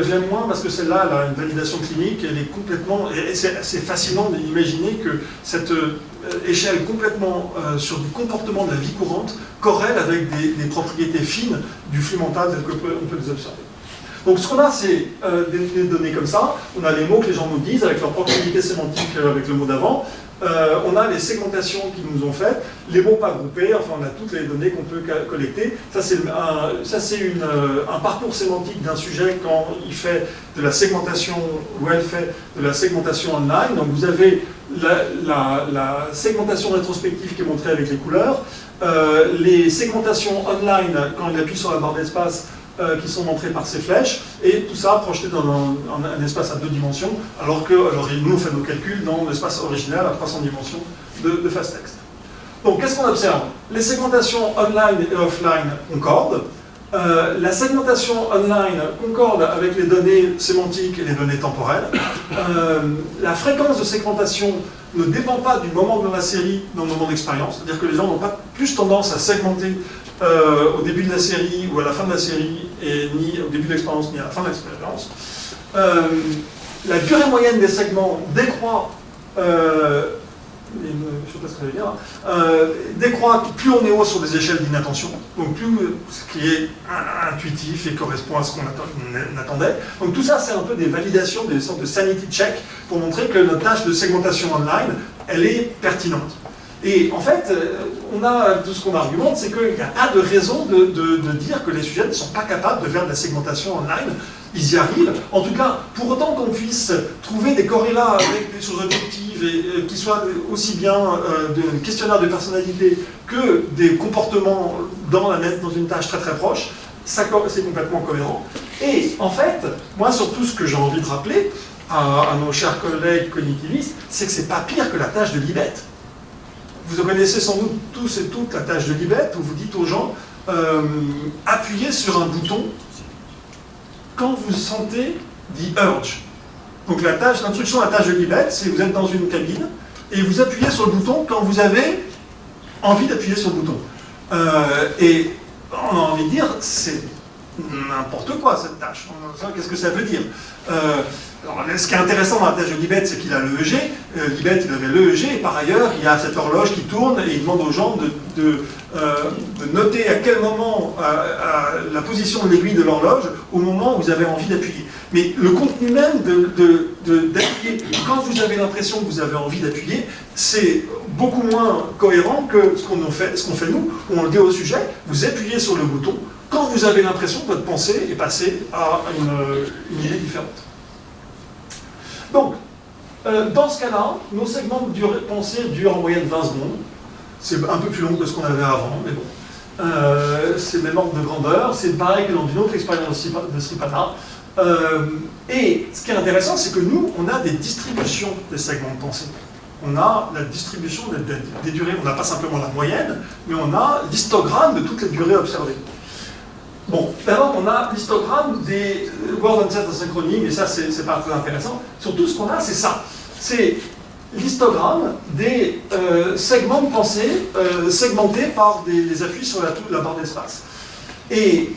Je l'aime moins parce que celle-là, elle a une validation clinique, elle est complètement... Et c'est fascinant d'imaginer que cette échelle complètement sur du comportement de la vie courante corrèle avec des propriétés fines du flux mental tel qu'on peut les observer. Donc ce qu'on a, c'est des données comme ça. On a les mots que les gens nous disent avec leur proximité sémantique avec le mot d'avant. On a les segmentations qu'ils nous ont faites, les mots pas groupés, enfin on a toutes les données qu'on peut collecter. Ça c'est un parcours sémantique d'un sujet quand il fait de la segmentation, ou elle fait de la segmentation online. Donc vous avez la segmentation rétrospective qui est montrée avec les couleurs, les segmentations online quand il appuie sur la barre d'espace, qui sont montrés par ces flèches, et tout ça projeté dans un espace à 2 dimensions, alors que nous on fait nos calculs dans l'espace original à 300 dimensions de fast text. Donc qu'est-ce qu'on observe? Les segmentations online et offline concordent. La segmentation online concorde avec les données sémantiques et les données temporelles. La fréquence de segmentation ne dépend pas du moment de la série dans le moment d'expérience, c'est-à-dire que les gens n'ont pas plus tendance à segmenter au début de la série ou à la fin de la série, et ni au début de l'expérience ni à la fin de l'expérience. La durée moyenne des segments décroît, décroît plus on est haut sur des échelles d'inattention, donc plus ce qui est intuitif et correspond à ce qu'on attendait. Donc tout ça, c'est un peu des validations, des sortes de sanity check pour montrer que notre tâche de segmentation online, elle est pertinente. Et en fait, tout ce qu'on argumente, c'est qu'il n'y a pas de raison de dire que les sujets ne sont pas capables de faire de la segmentation online. Ils y arrivent. En tout cas, pour autant qu'on puisse trouver des corrélats avec des choses objectives et qui soient aussi bien de questionnaires de personnalité que des comportements dans une tâche très très proche, c'est complètement cohérent. Et en fait, moi surtout ce que j'ai envie de rappeler à nos chers collègues cognitivistes, c'est que c'est pas pire que la tâche de Libet. Vous connaissez sans doute tous et toutes la tâche de Libet, où vous dites aux gens appuyez sur un bouton quand vous sentez the urge. Donc l'instruction à la tâche de Libet, c'est vous êtes dans une cabine et vous appuyez sur le bouton quand vous avez envie d'appuyer sur le bouton. Et on a envie de dire, c'est n'importe quoi cette tâche. Qu'est-ce que ça veut dire? Alors, ce qui est intéressant dans la tâche de Libet, c'est qu'il a l'EEG. Libet, il avait l'EEG, et par ailleurs, il y a cette horloge qui tourne, et il demande aux gens de noter à quel moment la position de l'aiguille de l'horloge, au moment où vous avez envie d'appuyer. Mais le contenu même d'appuyer, quand vous avez l'impression que vous avez envie d'appuyer, c'est beaucoup moins cohérent que ce qu'on fait nous, où on le dit au sujet, vous appuyez sur le bouton, quand vous avez l'impression que votre pensée est passée à une idée différente. Donc, dans ce cas-là, nos segments de pensée durent en moyenne 20 secondes. C'est un peu plus long que ce qu'on avait avant, mais bon. C'est le même ordre de grandeur. C'est pareil que dans une autre expérience de Sripata. Et ce qui est intéressant, c'est que nous, on a des distributions des segments de pensée. On a la distribution des durées. On n'a pas simplement la moyenne, mais on a l'histogramme de toutes les durées observées. Bon, d'abord, on a l'histogramme des word onset asynchronie, mais ça, c'est pas très intéressant. Surtout, ce qu'on a, c'est ça. C'est l'histogramme des segments de pensée segmentés par des appuis sur la barre d'espace. Et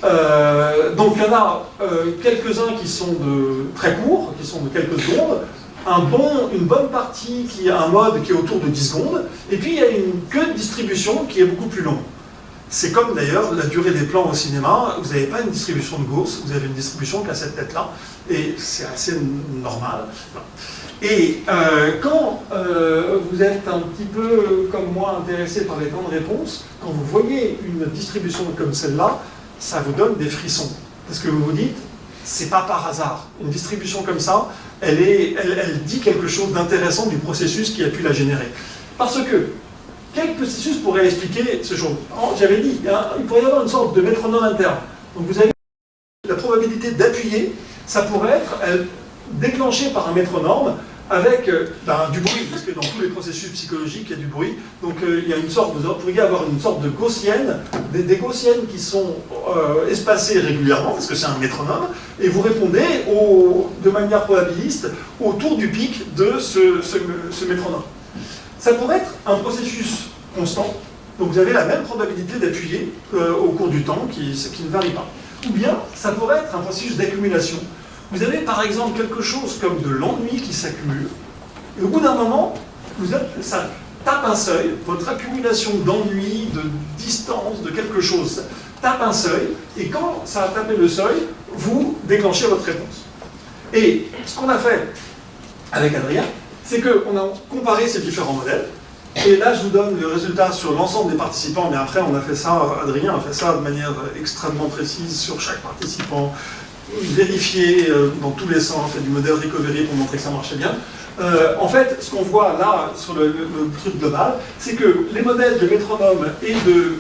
donc, il y en a quelques-uns qui sont très courts, qui sont de quelques secondes, une bonne partie qui a un mode qui est autour de 10 secondes, et puis il y a une queue de distribution qui est beaucoup plus longue. C'est comme d'ailleurs la durée des plans au cinéma, vous n'avez pas une distribution de Gauss, vous avez une distribution qui a cette tête-là, et c'est assez normal. Et quand vous êtes un petit peu, comme moi, intéressé par les temps de réponse, quand vous voyez une distribution comme celle-là, ça vous donne des frissons. Parce que vous vous dites, c'est pas par hasard. Une distribution comme ça, elle dit quelque chose d'intéressant du processus qui a pu la générer. Parce que, quel processus pourrait expliquer ce genre? J'avais dit, il pourrait y avoir une sorte de métronome interne. Donc vous avez probabilité d'appuyer, ça pourrait être déclenché par un métronome avec du bruit, parce que dans tous les processus psychologiques, il y a du bruit. Donc il y a une sorte vous pourriez avoir une sorte de gaussienne, des gaussiennes qui sont espacées régulièrement, parce que c'est un métronome, et vous répondez de manière probabiliste autour du pic de ce métronome. Ça pourrait être un processus constant, donc vous avez la même probabilité d'appuyer au cours du temps qui ne varie pas. Ou bien ça pourrait être un processus d'accumulation. Vous avez par exemple quelque chose comme de l'ennui qui s'accumule, et au bout d'un moment, ça tape un seuil, votre accumulation d'ennui, de distance, de quelque chose, tape un seuil, et quand ça a tapé le seuil, vous déclenchez votre réponse. Et ce qu'on a fait avec Adrien, c'est qu'on a comparé ces différents modèles, et là je vous donne le résultat sur l'ensemble des participants, mais après on a fait ça, Adrien a fait ça de manière extrêmement précise sur chaque participant, vérifié dans tous les sens, fait du modèle recovery pour montrer que ça marchait bien. En fait, ce qu'on voit là sur le truc global, c'est que les modèles de métronome et de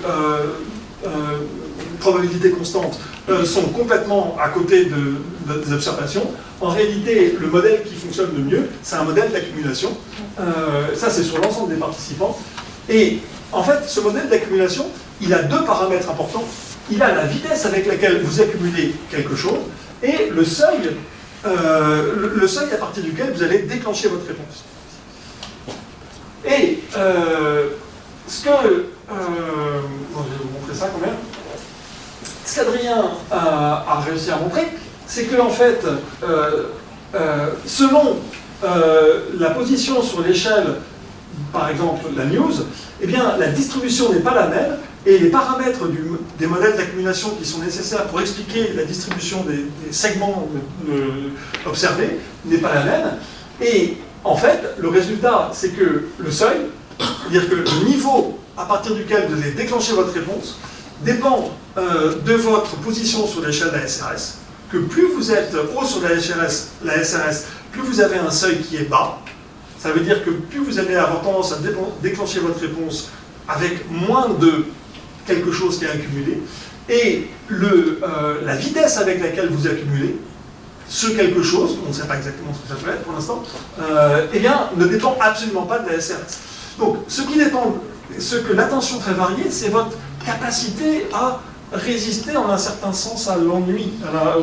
probabilité constante sont complètement à côté des observations. En réalité, le modèle qui fonctionne le mieux, c'est un modèle d'accumulation. Ça, c'est sur l'ensemble des participants. Et en fait, ce modèle d'accumulation, il a deux paramètres importants. Il a la vitesse avec laquelle vous accumulez quelque chose et le seuil à partir duquel vous allez déclencher votre réponse. Et je vais vous montrer ça quand même. Ce qu'Adrien a réussi à montrer, c'est que en fait, selon la position sur l'échelle, par exemple la news, eh bien la distribution n'est pas la même. Et les paramètres des modèles d'accumulation qui sont nécessaires pour expliquer la distribution des segments observés n'est pas la même. Et en fait, le résultat, c'est que le seuil, c'est-à-dire que le niveau à partir duquel vous allez déclencher votre réponse, dépend de votre position sur l'échelle de la SRS, que plus vous êtes haut sur la SRS, plus vous avez un seuil qui est bas. Ça veut dire que plus vous allez avoir tendance à déclencher votre réponse avec moins de quelque chose qui est accumulé, et la vitesse avec laquelle vous accumulez ce quelque chose, on ne sait pas exactement ce que ça peut être pour l'instant, eh bien, ne dépend absolument pas de la SRS. Donc, ce que l'attention fait varier, c'est votre capacité à résister en un certain sens à l'ennui,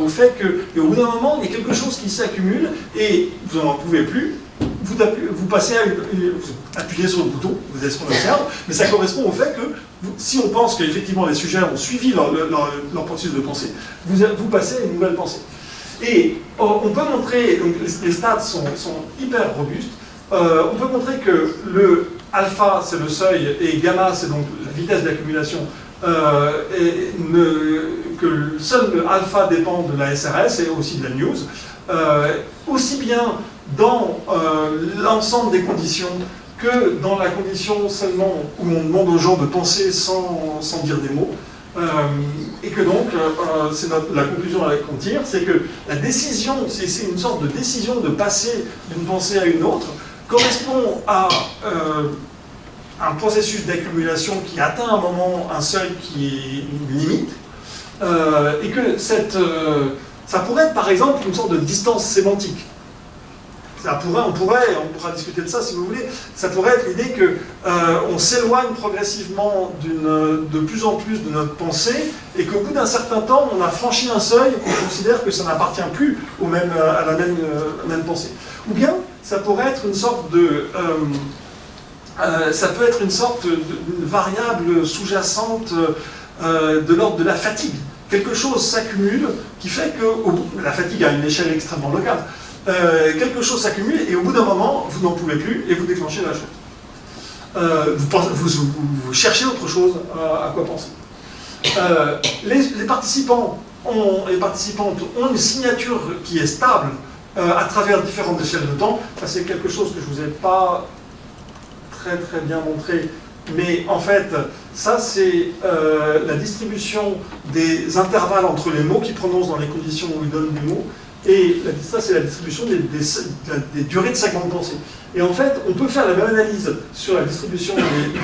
au fait qu'au bout d'un moment, il y a quelque chose qui s'accumule et vous n'en pouvez plus. Vous passez à appuyer sur le bouton, vous êtes ce qu'on observe, mais ça correspond au fait que si on pense qu'effectivement les sujets ont suivi leur processus de pensée, vous passez à une nouvelle pensée. Et on peut montrer, donc les stats sont hyper robustes, on peut montrer que le alpha c'est le seuil et gamma c'est donc la vitesse d'accumulation, que seul le alpha dépend de la SRS et aussi de la news, aussi bien dans l'ensemble des conditions que dans la condition seulement où on demande aux gens de penser sans dire des mots. Et que donc, c'est la conclusion qu'on tire, c'est que la décision, c'est une sorte de décision de passer d'une pensée à une autre, correspond à un processus d'accumulation qui atteint un moment, un seuil qui est une limite, et que ça pourrait être par exemple une sorte de distance sémantique. On pourra discuter de ça si vous voulez. Ça pourrait être l'idée qu'on s'éloigne progressivement de plus en plus de notre pensée et qu'au bout d'un certain temps, on a franchi un seuil et qu'on considère que ça n'appartient plus à la même pensée. Ou bien, ça pourrait être une sorte de... ça peut être une sorte de variable sous-jacente de l'ordre de la fatigue. Quelque chose s'accumule qui fait que la fatigue a une échelle extrêmement locale. Quelque chose s'accumule et au bout d'un moment, vous n'en pouvez plus et vous déclenchez la chose. Vous cherchez autre chose à quoi penser. Les participants et participantes ont une signature qui est stable à travers différentes échelles de temps. Ça, c'est quelque chose que je ne vous ai pas très bien montré. Mais en fait, ça c'est la distribution des intervalles entre les mots qu'ils prononcent dans les conditions où ils donnent des mots. Et ça, c'est la distribution des durées de segments de pensée. Et en fait, on peut faire la même analyse sur la distribution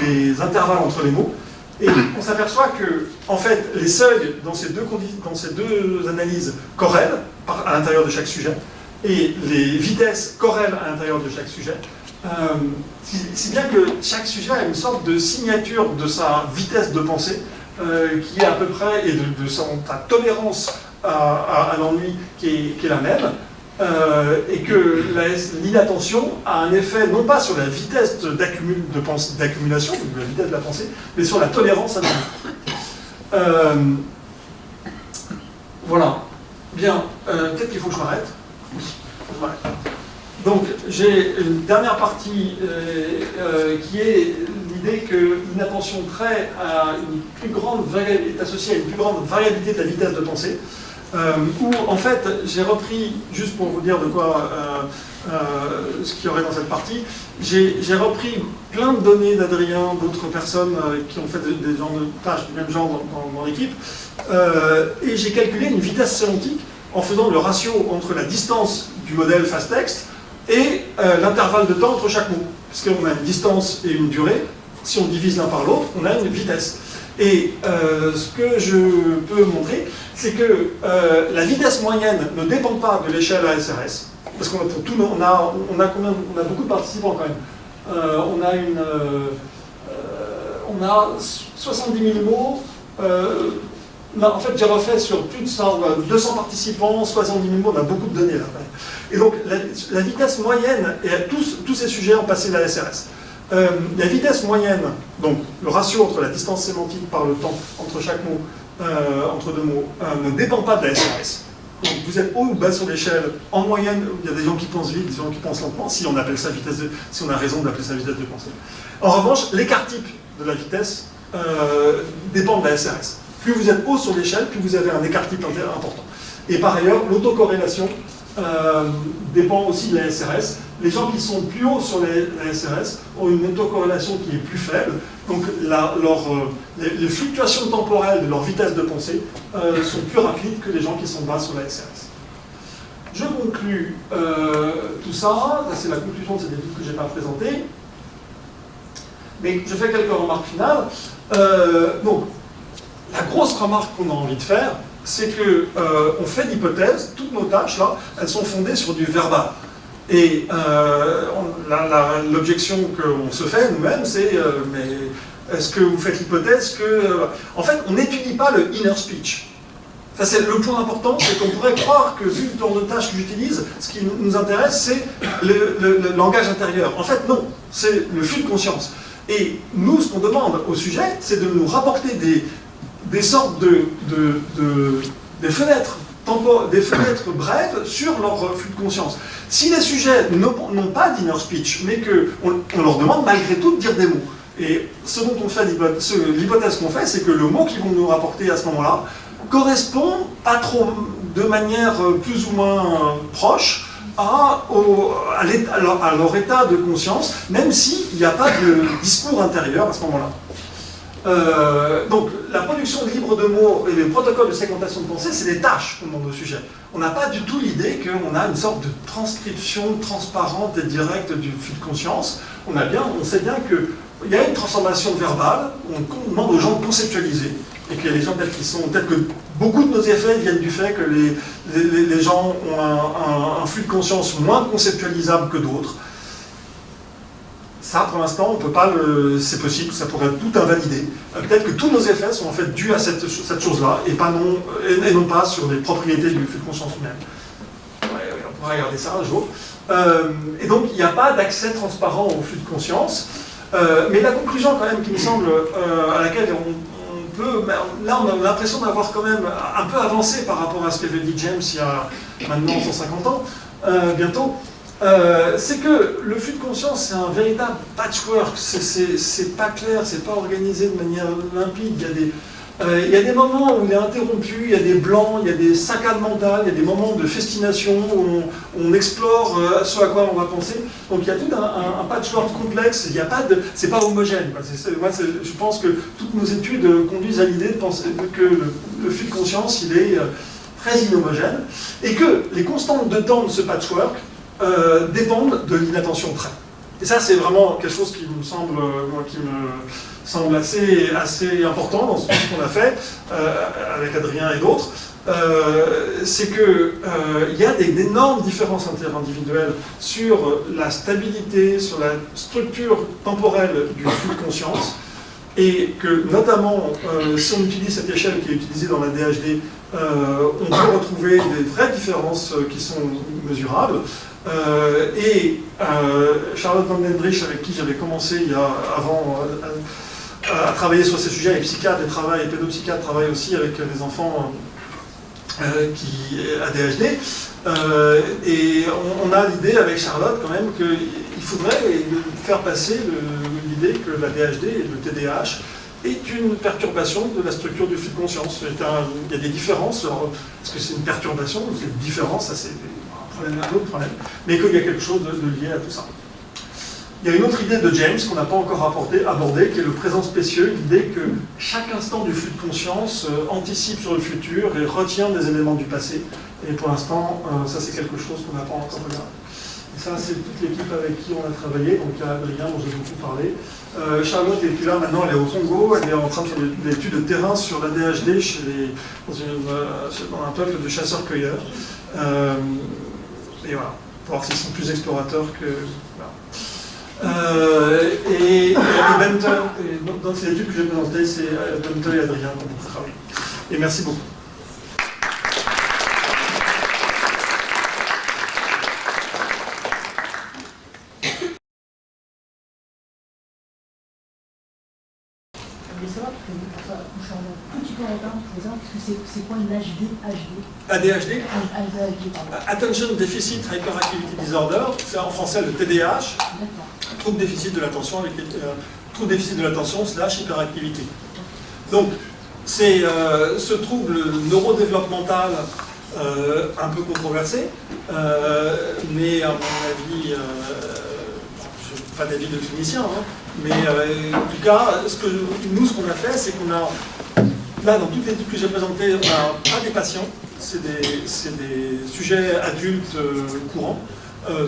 des intervalles entre les mots. Et on s'aperçoit que, en fait, les seuils dans ces deux analyses corrèlent à l'intérieur de chaque sujet, et les vitesses corrèlent à l'intérieur de chaque sujet. Si bien que chaque sujet a une sorte de signature de sa vitesse de pensée, qui est à peu près, et de sa tolérance à l'ennui qui est la même, et que l'inattention a un effet non pas sur la vitesse d'accumulation, donc la vitesse de la pensée, mais sur la tolérance à l'ennui. Voilà. Bien, peut-être qu'il faut que je m'arrête. Oui, faut que je m'arrête. Donc, j'ai une dernière partie qui est l'idée que l'inattention trait à une plus grande est associée à une plus grande variabilité de la vitesse de pensée, où en fait j'ai repris, juste pour vous dire de quoi ce qu'il y aurait dans cette partie, j'ai repris plein de données d'Adrien, d'autres personnes qui ont fait des genres de tâches du même genre dans l'équipe, et j'ai calculé une vitesse sémantique en faisant le ratio entre la distance du modèle fast-text et l'intervalle de temps entre chaque mot. Parce qu'on a une distance et une durée, si on divise l'un par l'autre, on a une vitesse. Et ce que je peux montrer, c'est que la vitesse moyenne ne dépend pas de l'échelle ASRS, parce qu'on a beaucoup de participants quand même. On a 70 000 mots. En fait, j'ai refait sur plus de 200 participants, 70 000 mots, on a beaucoup de données là. Et donc, la vitesse moyenne, et tous ces sujets ont passé la SRS. La vitesse moyenne, donc le ratio entre la distance sémantique par le temps entre chaque mot, entre deux mots, ne dépend pas de la SRS. Donc vous êtes haut ou bas sur l'échelle, en moyenne, il y a des gens qui pensent vite, des gens qui pensent lentement, si on appelle ça si on a raison d'appeler ça vitesse de pensée. En revanche, l'écart type de la vitesse dépend de la SRS. Plus vous êtes haut sur l'échelle, plus vous avez un écart type important. Et par ailleurs, l'autocorrélation dépend aussi de la SRS. Les gens qui sont plus hauts sur la SRS ont une autocorrélation qui est plus faible, donc les fluctuations temporelles de leur vitesse de pensée sont plus rapides que les gens qui sont bas sur la SRS. Je conclus tout ça, c'est la conclusion de cette étude que je n'ai pas présentée, mais je fais quelques remarques finales. Donc, la grosse remarque qu'on a envie de faire, c'est qu'on fait d'hypothèses, toutes nos tâches là, elles sont fondées sur du verbal. Et l'objection qu'on se fait nous-mêmes, c'est mais est-ce que vous faites l'hypothèse que... en fait, on n'étudie pas le inner speech. Ça, c'est le point important, c'est qu'on pourrait croire que, vu le genre de tâches que j'utilise, ce qui nous intéresse, c'est le langage intérieur. En fait, non, c'est le flux de conscience. Et nous, ce qu'on demande au sujet, c'est de nous rapporter des sortes des fenêtres brèves sur leur flux de conscience. Si les sujets n'ont pas d'inner speech, mais qu'on leur demande malgré tout de dire des mots, et ce dont on fait l'hypothèse qu'on fait, c'est que le mot qu'ils vont nous rapporter à ce moment-là correspond pas trop, de manière plus ou moins proche, à leur état de conscience, même s'il n'y a pas de discours intérieur à ce moment-là. Donc, la production libre de mots et les protocoles de segmentation de pensée, c'est des tâches qu'on demande au sujet. On n'a pas du tout l'idée qu'on a une sorte de transcription transparente et directe du flux de conscience. On sait bien qu'il y a une transformation verbale, on demande aux gens de conceptualiser, et qu'il y a des gens peut-être que beaucoup de nos effets viennent du fait que les gens ont un flux de conscience moins conceptualisable que d'autres. Ça, pour l'instant, on peut pas c'est possible, ça pourrait tout invalider. Peut-être que tous nos effets sont en fait dus à cette chose-là, et non pas sur les propriétés du flux de conscience même. Ouais, on pourra regarder ça un jour. Et donc, il n'y a pas d'accès transparent au flux de conscience. Mais la conclusion, quand même, qui me semble, à laquelle on peut... Là, on a l'impression d'avoir quand même un peu avancé par rapport à ce qu'avait dit James il y a maintenant 150 ans, bientôt. C'est que le flux de conscience, c'est un véritable patchwork, c'est pas clair, c'est pas organisé de manière limpide, il y a des moments où il est interrompu, il y a des blancs, il y a des saccades mentales, il y a des moments de festination où on explore ce à quoi on va penser, donc il y a tout un patchwork complexe, c'est pas homogène. Moi, je pense que toutes nos études conduisent à l'idée de penser que le flux de conscience, il est très inhomogène, et que les constantes de temps de ce patchwork dépendent de l'inattention trait. Et ça, c'est vraiment quelque chose qui me semble, assez important dans ce qu'on a fait avec Adrien et d'autres. C'est qu'il y a d'énormes différences interindividuelles sur la stabilité, sur la structure temporelle du flux de conscience, et que notamment, si on utilise cette échelle qui est utilisée dans la DHD, on peut retrouver des vraies différences qui sont mesurables. Charlotte Van den Driesch, avec qui j'avais commencé avant à travailler sur ces sujets, et psychiatre et pédopsychiatre, travaille aussi avec les enfants ADHD. Et on a l'idée avec Charlotte quand même qu'il faudrait faire passer l'idée que l'ADHD et le TDAH est une perturbation de la structure du flux de conscience. Il y a des différences. Est-ce que c'est une perturbation ou c'est une différence? Ça, c'est un autre problème. Mais qu'il y a quelque chose de lié à tout ça. Il y a une autre idée de James qu'on n'a pas encore abordée, qui est le présent spécieux, l'idée que chaque instant du flux de conscience anticipe sur le futur et retient des éléments du passé. Et pour l'instant, ça c'est quelque chose qu'on n'a pas encore regardé. Et ça, c'est toute l'équipe avec qui on a travaillé, donc il y a Adrien dont j'ai beaucoup parlé. Charlotte n'est plus là maintenant, elle est au Congo, elle est en train de faire des études de terrain sur l'ADHD dans un peuple de chasseurs-cueilleurs. Et voilà, pour voir s'ils sont plus explorateurs que... Voilà. Et Benter, dans ces études que j'ai présentées, c'est Benter et Adrien qui ont beaucoup travaillé. Et merci beaucoup. Je voulais savoir, pour ça, je suis un petit peu en retard, je voulais savoir c'est quoi une ADHD? ADHD, ADHD, pardon. Attention Deficit Hyperactivity Disorder, c'est en français le TDAH, trouble déficit de l'attention trouble déficit de l'attention / hyperactivité. Donc, c'est ce trouble neurodéveloppemental un peu controversé, mais à mon avis, je n'ai pas d'avis de clinicien, hein, mais en tout cas, ce qu'on a fait, c'est qu'on a, là, dans toutes les études que j'ai présentées, on n'a pas des patients, c'est des sujets adultes courants,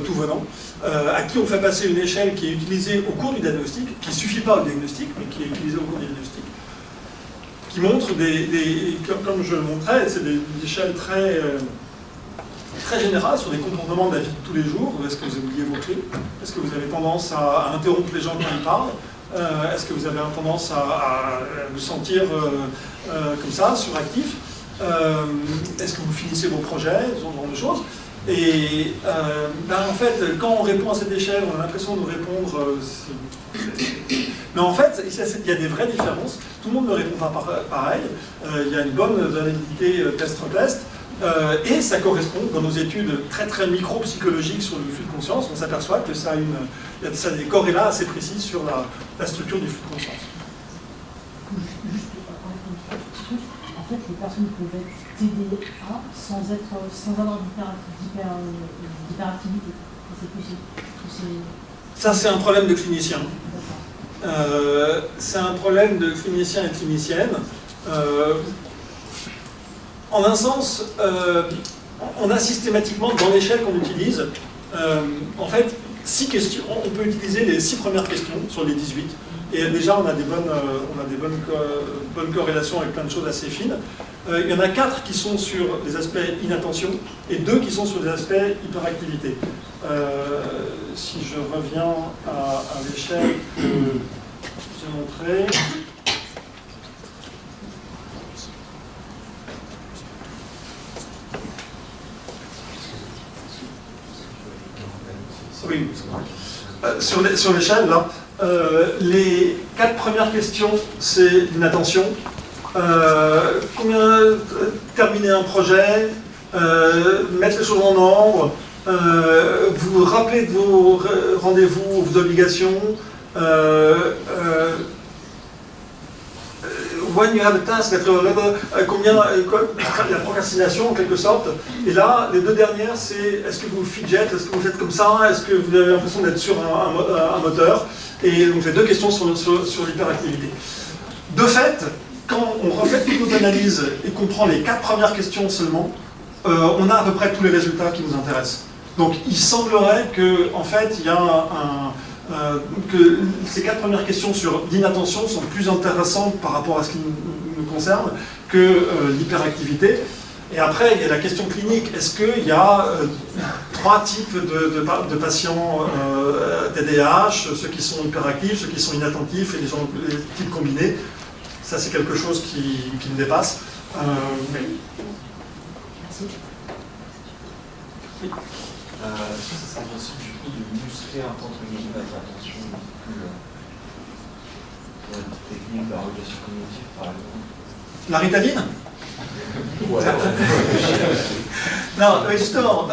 tout venant, à qui on fait passer une échelle qui est utilisée au cours du diagnostic, qui ne suffit pas au diagnostic, mais qui est utilisée au cours du diagnostic, qui montre comme je le montrais, c'est des échelles très générales sur des comportements de la vie de tous les jours. Est-ce que vous oubliez vos clés? Est-ce que vous avez tendance à interrompre les gens quand ils parlent? Est-ce que vous avez tendance à vous sentir comme ça, suractif? Est-ce que vous finissez vos projets? Ce genre de choses. Et en fait, quand on répond à cette échelle, on a l'impression de répondre... Mais en fait, il y a des vraies différences. Tout le monde ne répond pas pareil. Il y a une bonne validité test-retest. Et ça correspond, dans nos études très très micro-psychologiques sur le flux de conscience, on s'aperçoit que ça a des corrélats assez précis sur la structure du flux de conscience. Juste en fait, les personnes peuvent être TDA sans avoir d'hyperactivité. C'est possible. Ça, c'est un problème de clinicien. C'est un problème de cliniciens et cliniciennes. En un sens, on a systématiquement, dans l'échelle qu'on utilise, en fait, 6 questions. On peut utiliser les 6 premières questions sur les 18. Et déjà, on a des bonnes corrélations avec plein de choses assez fines. Il y en a 4 qui sont sur les aspects inattention et 2 qui sont sur les aspects hyperactivité. Si je reviens à l'échelle que j'ai montrée. Oui, sur l'échelle, là, les 4 premières questions, c'est l'inattention. Terminer un projet, mettre les choses en ordre, vous rappeler de vos rendez-vous, vos obligations, when you have a task, la procrastination en quelque sorte. Et là, les 2 dernières, c'est est-ce que vous fidget, est-ce que vous faites comme ça, est-ce que vous avez l'impression d'être sur un moteur. Et donc les 2 questions sur l'hyperactivité. De fait, quand on refait toutes nos analyses et qu'on prend les 4 premières questions seulement, on a à peu près tous les résultats qui nous intéressent. Donc il semblerait qu'en fait, il y a que ces 4 premières questions sur l'inattention sont plus intéressantes par rapport à ce qui nous concerne que l'hyperactivité. Et après, il y a la question clinique. Est-ce qu'il y a 3 types de patients TDAH, ceux qui sont hyperactifs, ceux qui sont inattentifs et les types combinés? Ça, c'est quelque chose qui me dépasse. Merci. Est-ce que ça serait possible du coup de muscler un peu entre guillemets notre attention plus pour une technique de la régulation cognitive par exemple? La Ritaline? Ouais. Non, mais justement,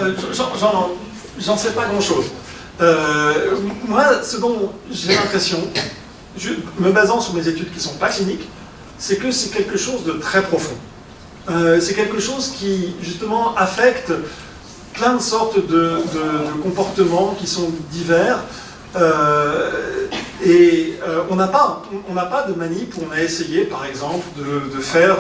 j'en sais pas grand-chose. Moi, ce dont j'ai l'impression, me basant sur mes études qui ne sont pas cliniques, c'est que c'est quelque chose de très profond. C'est quelque chose qui, justement, affecte plein de sortes de comportements qui sont divers. On n'a pas de manip où on a essayé, par exemple, de faire...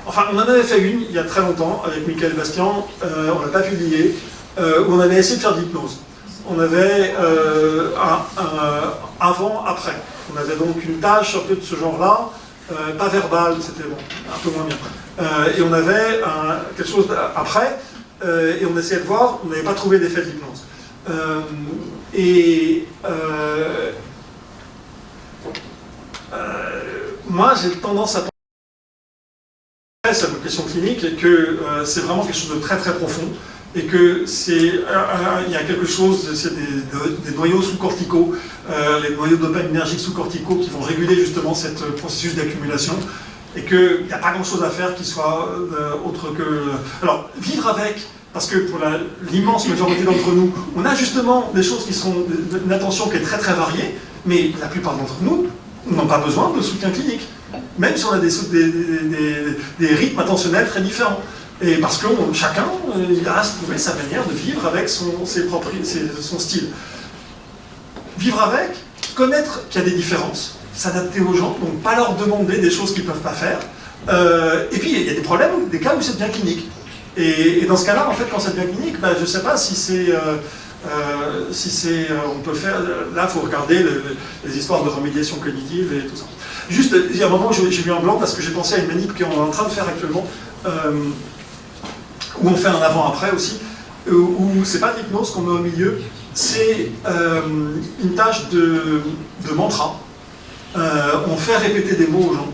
Enfin, on en avait fait une il y a très longtemps avec Michael Bastian, on l'a pas publié, où on avait essayé de faire de l'hypnose. On avait avant-après. On avait donc une tâche un peu de ce genre-là, pas verbale, c'était bon, un peu moins bien. Et on avait quelque chose après, et on essayait de voir, on n'avait pas trouvé d'effet de l'hypnose. Moi, j'ai tendance à cette question clinique et que c'est vraiment quelque chose de très très profond et que il y a quelque chose, c'est des noyaux sous-corticaux, les noyaux dopaminergiques sous-corticaux qui vont réguler justement ce processus d'accumulation et qu'il n'y a pas grand-chose à faire qui soit autre que... Alors, vivre avec, parce que pour l'immense majorité d'entre nous, on a justement des choses qui sont une attention qui est très très variée, mais la plupart d'entre nous n'ont pas besoin de soutien clinique. Même si on a des rythmes attentionnels très différents. Et parce que chacun il a à se trouver sa manière de vivre avec son style. Vivre avec, connaître qu'il y a des différences, s'adapter aux gens, donc pas leur demander des choses qu'ils ne peuvent pas faire. Et puis il y a des problèmes, des cas où c'est bien clinique. Et dans ce cas-là, en fait, quand c'est bien clinique, je ne sais pas si c'est... on peut faire... Là, il faut regarder les histoires de remédiation cognitive et tout ça. Juste, il y a un moment où j'ai eu un blanc parce que j'ai pensé à une manip qu'on est en train de faire actuellement, où on fait un avant-après aussi, où c'est pas de l'hypnose qu'on met au milieu, c'est une tâche de mantra. On fait répéter des mots aux gens,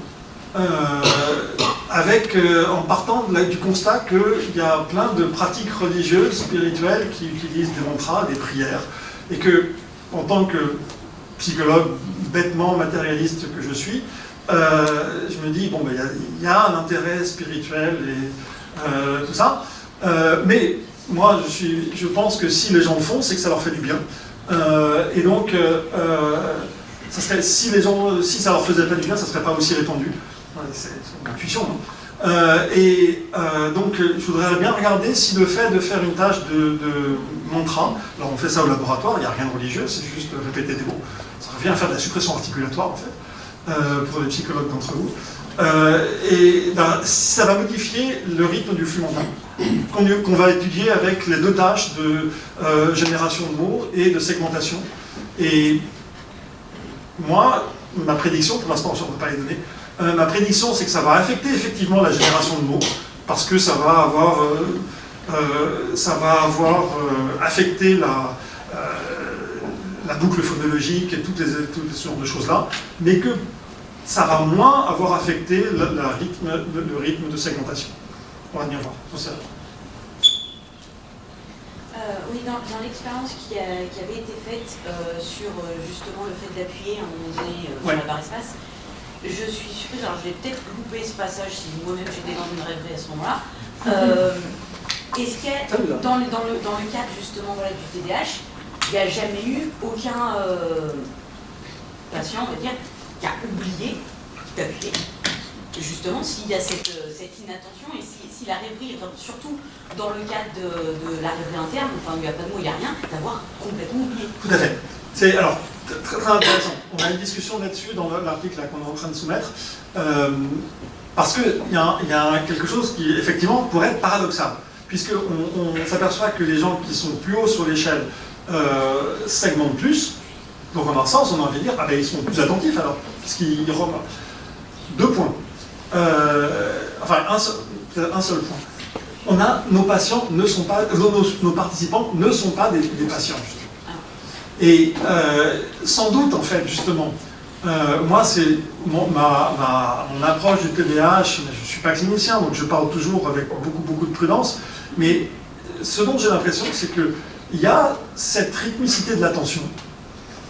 en partant du constat qu'il y a plein de pratiques religieuses, spirituelles, qui utilisent des mantras, des prières, et que, en tant que psychologue bêtement matérialiste que je suis, je me dis, bon, il y a un intérêt spirituel et tout ça, mais moi, je pense que si les gens le font, c'est que ça leur fait du bien. Et donc, ça serait, si ça leur faisait pas du bien, ça serait pas aussi répandu. C'est une intuition, hein. Donc, je voudrais bien regarder si le fait de faire une tâche de mantra, alors on fait ça au laboratoire, il n'y a rien de religieux, c'est juste répéter des mots. Ça revient à faire de la suppression articulatoire, en fait, pour les psychologues d'entre vous. Ça va modifier le rythme du flux mental, qu'on va étudier avec les 2 tâches de génération de mots et de segmentation. Et moi, ma prédiction, pour l'instant, je ne peux pas les donner, ma prédiction, c'est que ça va affecter effectivement la génération de mots, parce que ça va avoir affecté la boucle phonologique et toutes ce genre de choses-là, mais que ça va moins avoir affecté le rythme de segmentation. On va venir voir. Oui, dans l'expérience qui avait été faite sur justement le fait d'appuyer à un moment donné sur la barre espace, je suis surprise, alors j'ai peut-être loupé ce passage si moi-même j'étais dans une rêverie à ce moment-là. Est-ce que dans le cadre justement du TDAH, il n'y a jamais eu aucun patient, on va dire, qui a oublié d'appuyer? Justement, s'il y a cette inattention et si la rêverie, surtout dans le cadre de la rêverie interne, enfin il n'y a pas de mots, il n'y a rien, d'avoir complètement oublié. Tout à fait. C'est alors très, très intéressant. On a une discussion là-dessus dans l'article qu'on est en train de soumettre, parce qu'il y a quelque chose qui effectivement pourrait être paradoxal, puisqu'on s'aperçoit que les gens qui sont plus hauts sur l'échelle segmentent plus. Donc en un sens, on a envie de dire, ah ben ils sont plus attentifs alors, parce qu'ils remarquent. 2 points. Enfin, un seul point. Nos patients ne sont pas, nos participants ne sont pas des patients. Et sans doute, en fait, justement, moi, c'est mon approche du TDAH, je ne suis pas clinicien, donc je parle toujours avec beaucoup de prudence, mais ce dont j'ai l'impression, c'est qu'il y a cette rythmicité de l'attention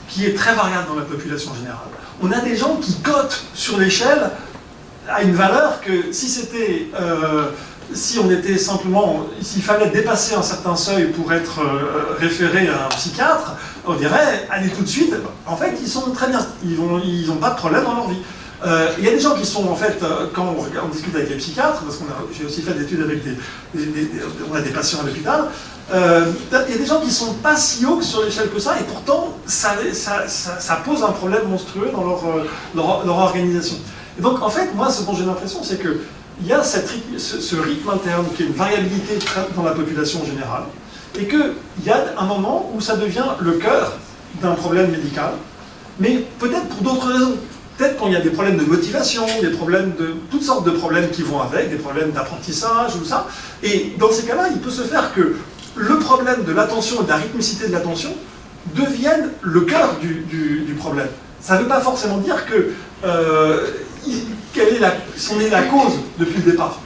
qui est très variable dans la population générale. On a des gens qui cotent sur l'échelle à une valeur que si on était simplement, s'il fallait dépasser un certain seuil pour être référé à un psychiatre, on dirait, allez tout de suite, en fait, ils sont très bien, ils n'ont pas de problème dans leur vie. Il y a des gens qui sont, en fait, quand on discute avec les psychiatres, parce que j'ai aussi fait des études avec on a des patients à l'hôpital, il y a des gens qui ne sont pas si hauts sur l'échelle que ça, et pourtant, ça pose un problème monstrueux dans leur organisation. Et donc, en fait, moi, ce dont j'ai l'impression, c'est qu'il y a ce rythme interne qui est une variabilité dans la population générale, et qu'il y a un moment où ça devient le cœur d'un problème médical, mais peut-être pour d'autres raisons. Peut-être quand il y a des problèmes de motivation, toutes sortes de problèmes qui vont avec, des problèmes d'apprentissage ou ça. Et dans ces cas-là, il peut se faire que le problème de l'attention et de la rythmicité de l'attention devienne le cœur du problème. Ça ne veut pas forcément dire quelle est la cause depuis le départ.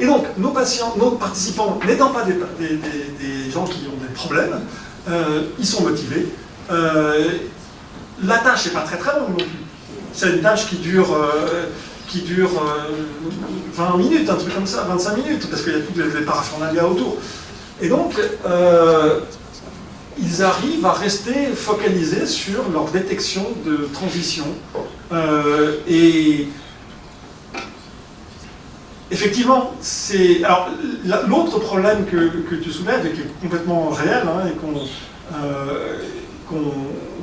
Et donc, nos participants, n'étant pas des gens qui ont des problèmes, ils sont motivés. La tâche n'est pas très longue non plus. C'est une tâche qui dure 20 minutes, un truc comme ça, 25 minutes, parce qu'il y a toutes les paraphernalia autour. Et donc, ils arrivent à rester focalisés sur leur détection de transition. Et effectivement, alors l'autre problème que tu soulèves et qui est complètement réel et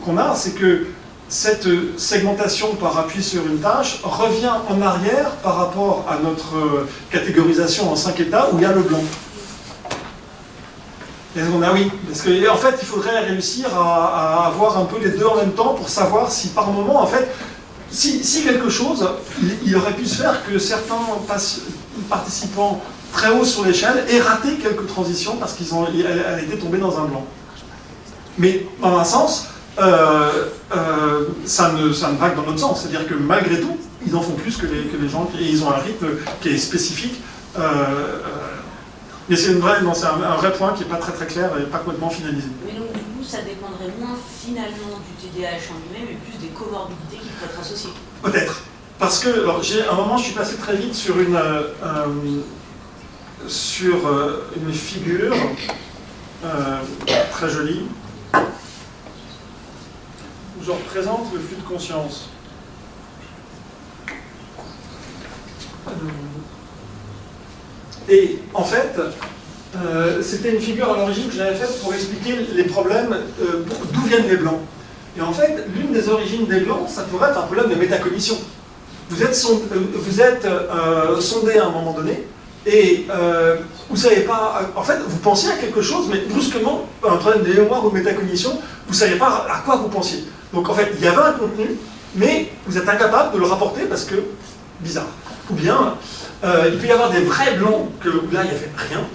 qu'on a, c'est que cette segmentation par appui sur une tâche revient en arrière par rapport à notre catégorisation en 5 états où il y a le blanc. Et on a oui, parce qu'en fait, il faudrait réussir à avoir un peu les deux en même temps pour savoir si par moment, en fait, si quelque chose, il aurait pu se faire que certains participants très hauts sur l'échelle aient raté quelques transitions parce qu'elle était tombée dans un blanc. Mais dans un sens, ça ne va que dans notre sens. C'est-à-dire que malgré tout, ils en font plus que les gens, et ils ont un rythme qui est spécifique. Mais c'est un vrai point qui n'est pas très clair et pas complètement finalisé. Mais donc du coup, ça dépendrait moins finalement du TDAH en lui-même et plus des comorbidités qui pourraient être associées. Peut-être. Parce que, alors, à un moment, je suis passé très vite sur une figure très jolie. Où je représente le flux de conscience. Et en fait, c'était une figure à l'origine que j'avais faite pour expliquer les problèmes, d'où viennent les blancs. Et en fait, l'une des origines des blancs, ça pourrait être un problème de métacognition. Vous êtes sondé à un moment donné, et vous ne savez pas, en fait, vous pensiez à quelque chose, mais brusquement, un problème de mémoire ou de métacognition, vous ne saviez pas à quoi vous pensiez. Donc en fait, il y avait un contenu, mais vous êtes incapable de le rapporter parce que, bizarre. Ou bien, il peut y avoir des vrais blancs où là, il n'y avait rien.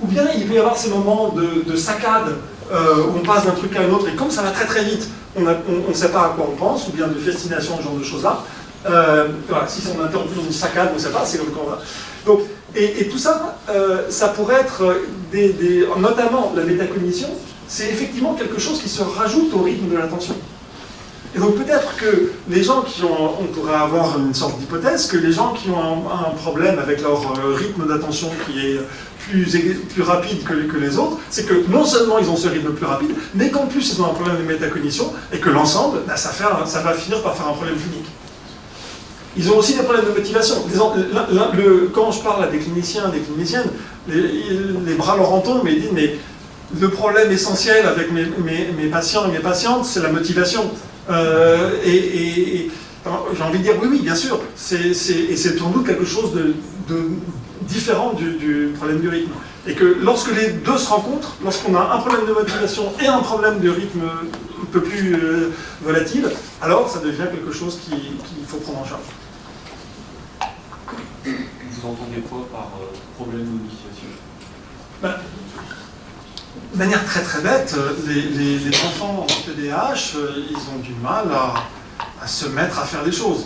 Ou bien, il peut y avoir ces moments de saccade où on passe d'un truc à un autre, et comme ça va très vite, on ne sait pas à quoi on pense, ou bien de festination, ce genre de choses-là. Voilà, si on interrompt dans une saccade, on ne sait pas, c'est comme quand on va. Donc, et tout ça, ça pourrait être, notamment la métacognition, c'est effectivement quelque chose qui se rajoute au rythme de l'attention. Et donc peut-être que les gens on pourrait avoir une sorte d'hypothèse, que les gens qui ont un problème avec leur rythme d'attention qui est plus rapide que les autres, c'est que non seulement ils ont ce rythme plus rapide, mais qu'en plus ils ont un problème de métacognition, et que l'ensemble, ça va finir par faire un problème clinique. Ils ont aussi des problèmes de motivation. Quand je parle à des cliniciens, des cliniciennes, les bras leur en tombent, mais ils disent, mais le problème essentiel avec mes patients et mes patientes, c'est la motivation. j'ai envie de dire oui, bien sûr, et c'est sans doute quelque chose de différent du problème du rythme. Et que lorsque les deux se rencontrent, lorsqu'on a un problème de motivation et un problème de rythme un peu plus volatile, alors ça devient quelque chose qu'il faut prendre en charge. Vous entendez quoi par problème de motivation? De manière très très bête, les enfants en TDAH, ils ont du mal à se mettre à faire des choses.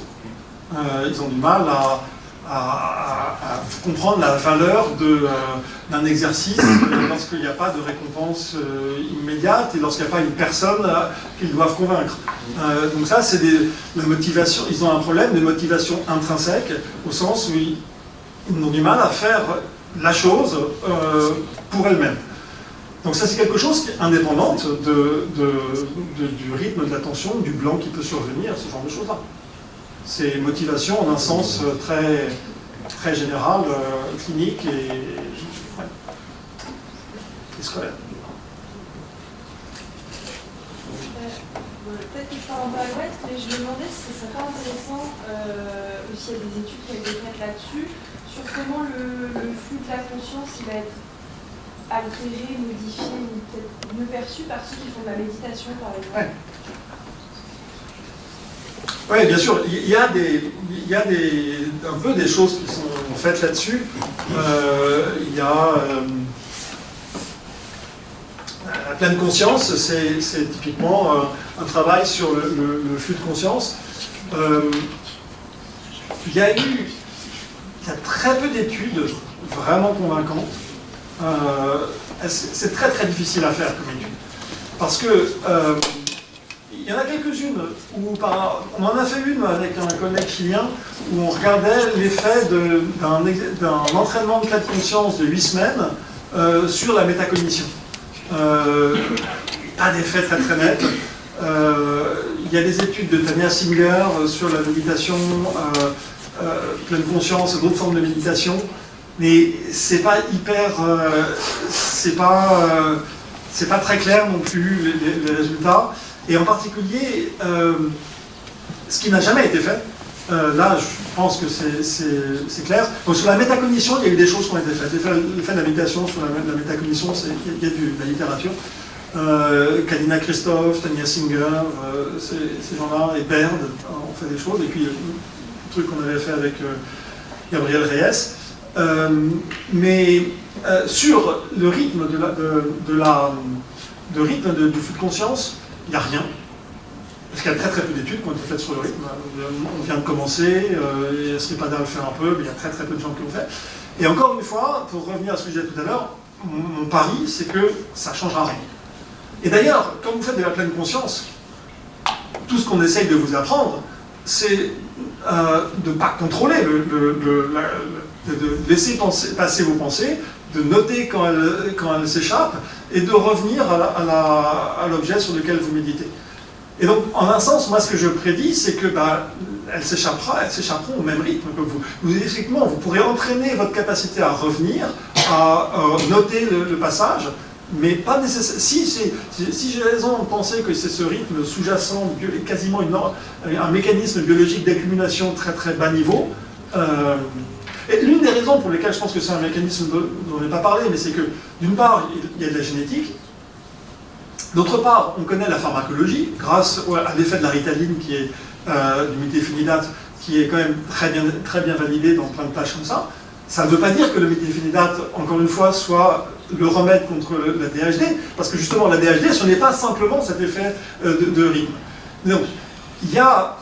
Ils ont du mal à comprendre la valeur d'un exercice lorsqu'il n'y a pas de récompense immédiate et lorsqu'il n'y a pas une personne qu'ils doivent convaincre. Donc ça, c'est la motivation. Ils ont un problème de motivation intrinsèque, au sens où ils ont du mal à faire la chose pour elle-même. Donc ça, c'est quelque chose qui est indépendante du rythme de l'attention, du blanc qui peut survenir, ce genre de choses-là. C'est motivation en un sens très, très général, clinique et scolaire. Peut-être que je parle un peu à l'ouest, mais je me demandais si ce serait pas intéressant, aussi il y a des études qui ont été faites là-dessus, sur comment le flux de la conscience il va être altéré, modifié, ou peut-être mieux perçu par ceux qui font de la méditation, par exemple. Oui, bien sûr. Il y a un peu des choses qui sont faites là-dessus. Il y a la pleine conscience, c'est typiquement un travail sur le flux de conscience. Il y a très peu d'études vraiment convaincantes. C'est très très difficile à faire comme étude. Parce que il y en a quelques-unes où on en a fait une avec un collègue chilien où on regardait l'effet d'un entraînement de pleine conscience de 8 semaines sur la métacognition. Pas d'effet très très net. Il y a des études de Tania Singer sur la méditation, pleine conscience et d'autres formes de méditation. Mais c'est pas hyper, c'est pas très clair non plus les résultats. Et en particulier, ce qui n'a jamais été fait, là je pense que c'est clair. Donc sur la métacognition, il y a eu des choses qui ont été faites. L'effet de la méditation sur la métacognition, il y a de la littérature. Kalina Christophe, Tania Singer, ces gens-là, et Baird ont fait des choses. Et puis le truc qu'on avait fait avec Gabriel Reyes. Mais sur le rythme du flux de conscience, il n'y a rien. Parce qu'il y a très très peu d'études qui ont été faites sur le rythme. On vient de commencer, Sripada le fait un peu, mais il y a très très peu de gens qui l'ont fait. Et encore une fois, pour revenir à ce que je disais tout à l'heure, mon pari, c'est que ça ne changera rien. Et d'ailleurs, quand vous faites de la pleine conscience, tout ce qu'on essaye de vous apprendre, c'est de ne pas contrôler, de laisser passer vos pensées, de noter quand elles s'échappent, et de revenir à l'objet sur lequel vous méditez. Et donc, en un sens, moi, ce que je prédis, c'est que elles s'échapperont au même rythme que vous. Effectivement, vous pourrez entraîner votre capacité à revenir, à noter le passage, mais pas nécessairement. Si j'ai raison de penser que c'est ce rythme sous-jacent, quasiment un mécanisme biologique d'accumulation très très bas niveau, et l'une des raisons pour lesquelles je pense que c'est un mécanisme dont on n'a pas parlé, mais c'est que, d'une part, il y a de la génétique, d'autre part, on connaît la pharmacologie, grâce à l'effet de la ritaline, qui est du méthylphénidate, qui est quand même très bien validé dans plein de tâches comme ça. Ça ne veut pas dire que le méthylphénidate, encore une fois, soit le remède contre la DHD, parce que justement, la DHD, ce n'est pas simplement cet effet de rythme. Donc, il y a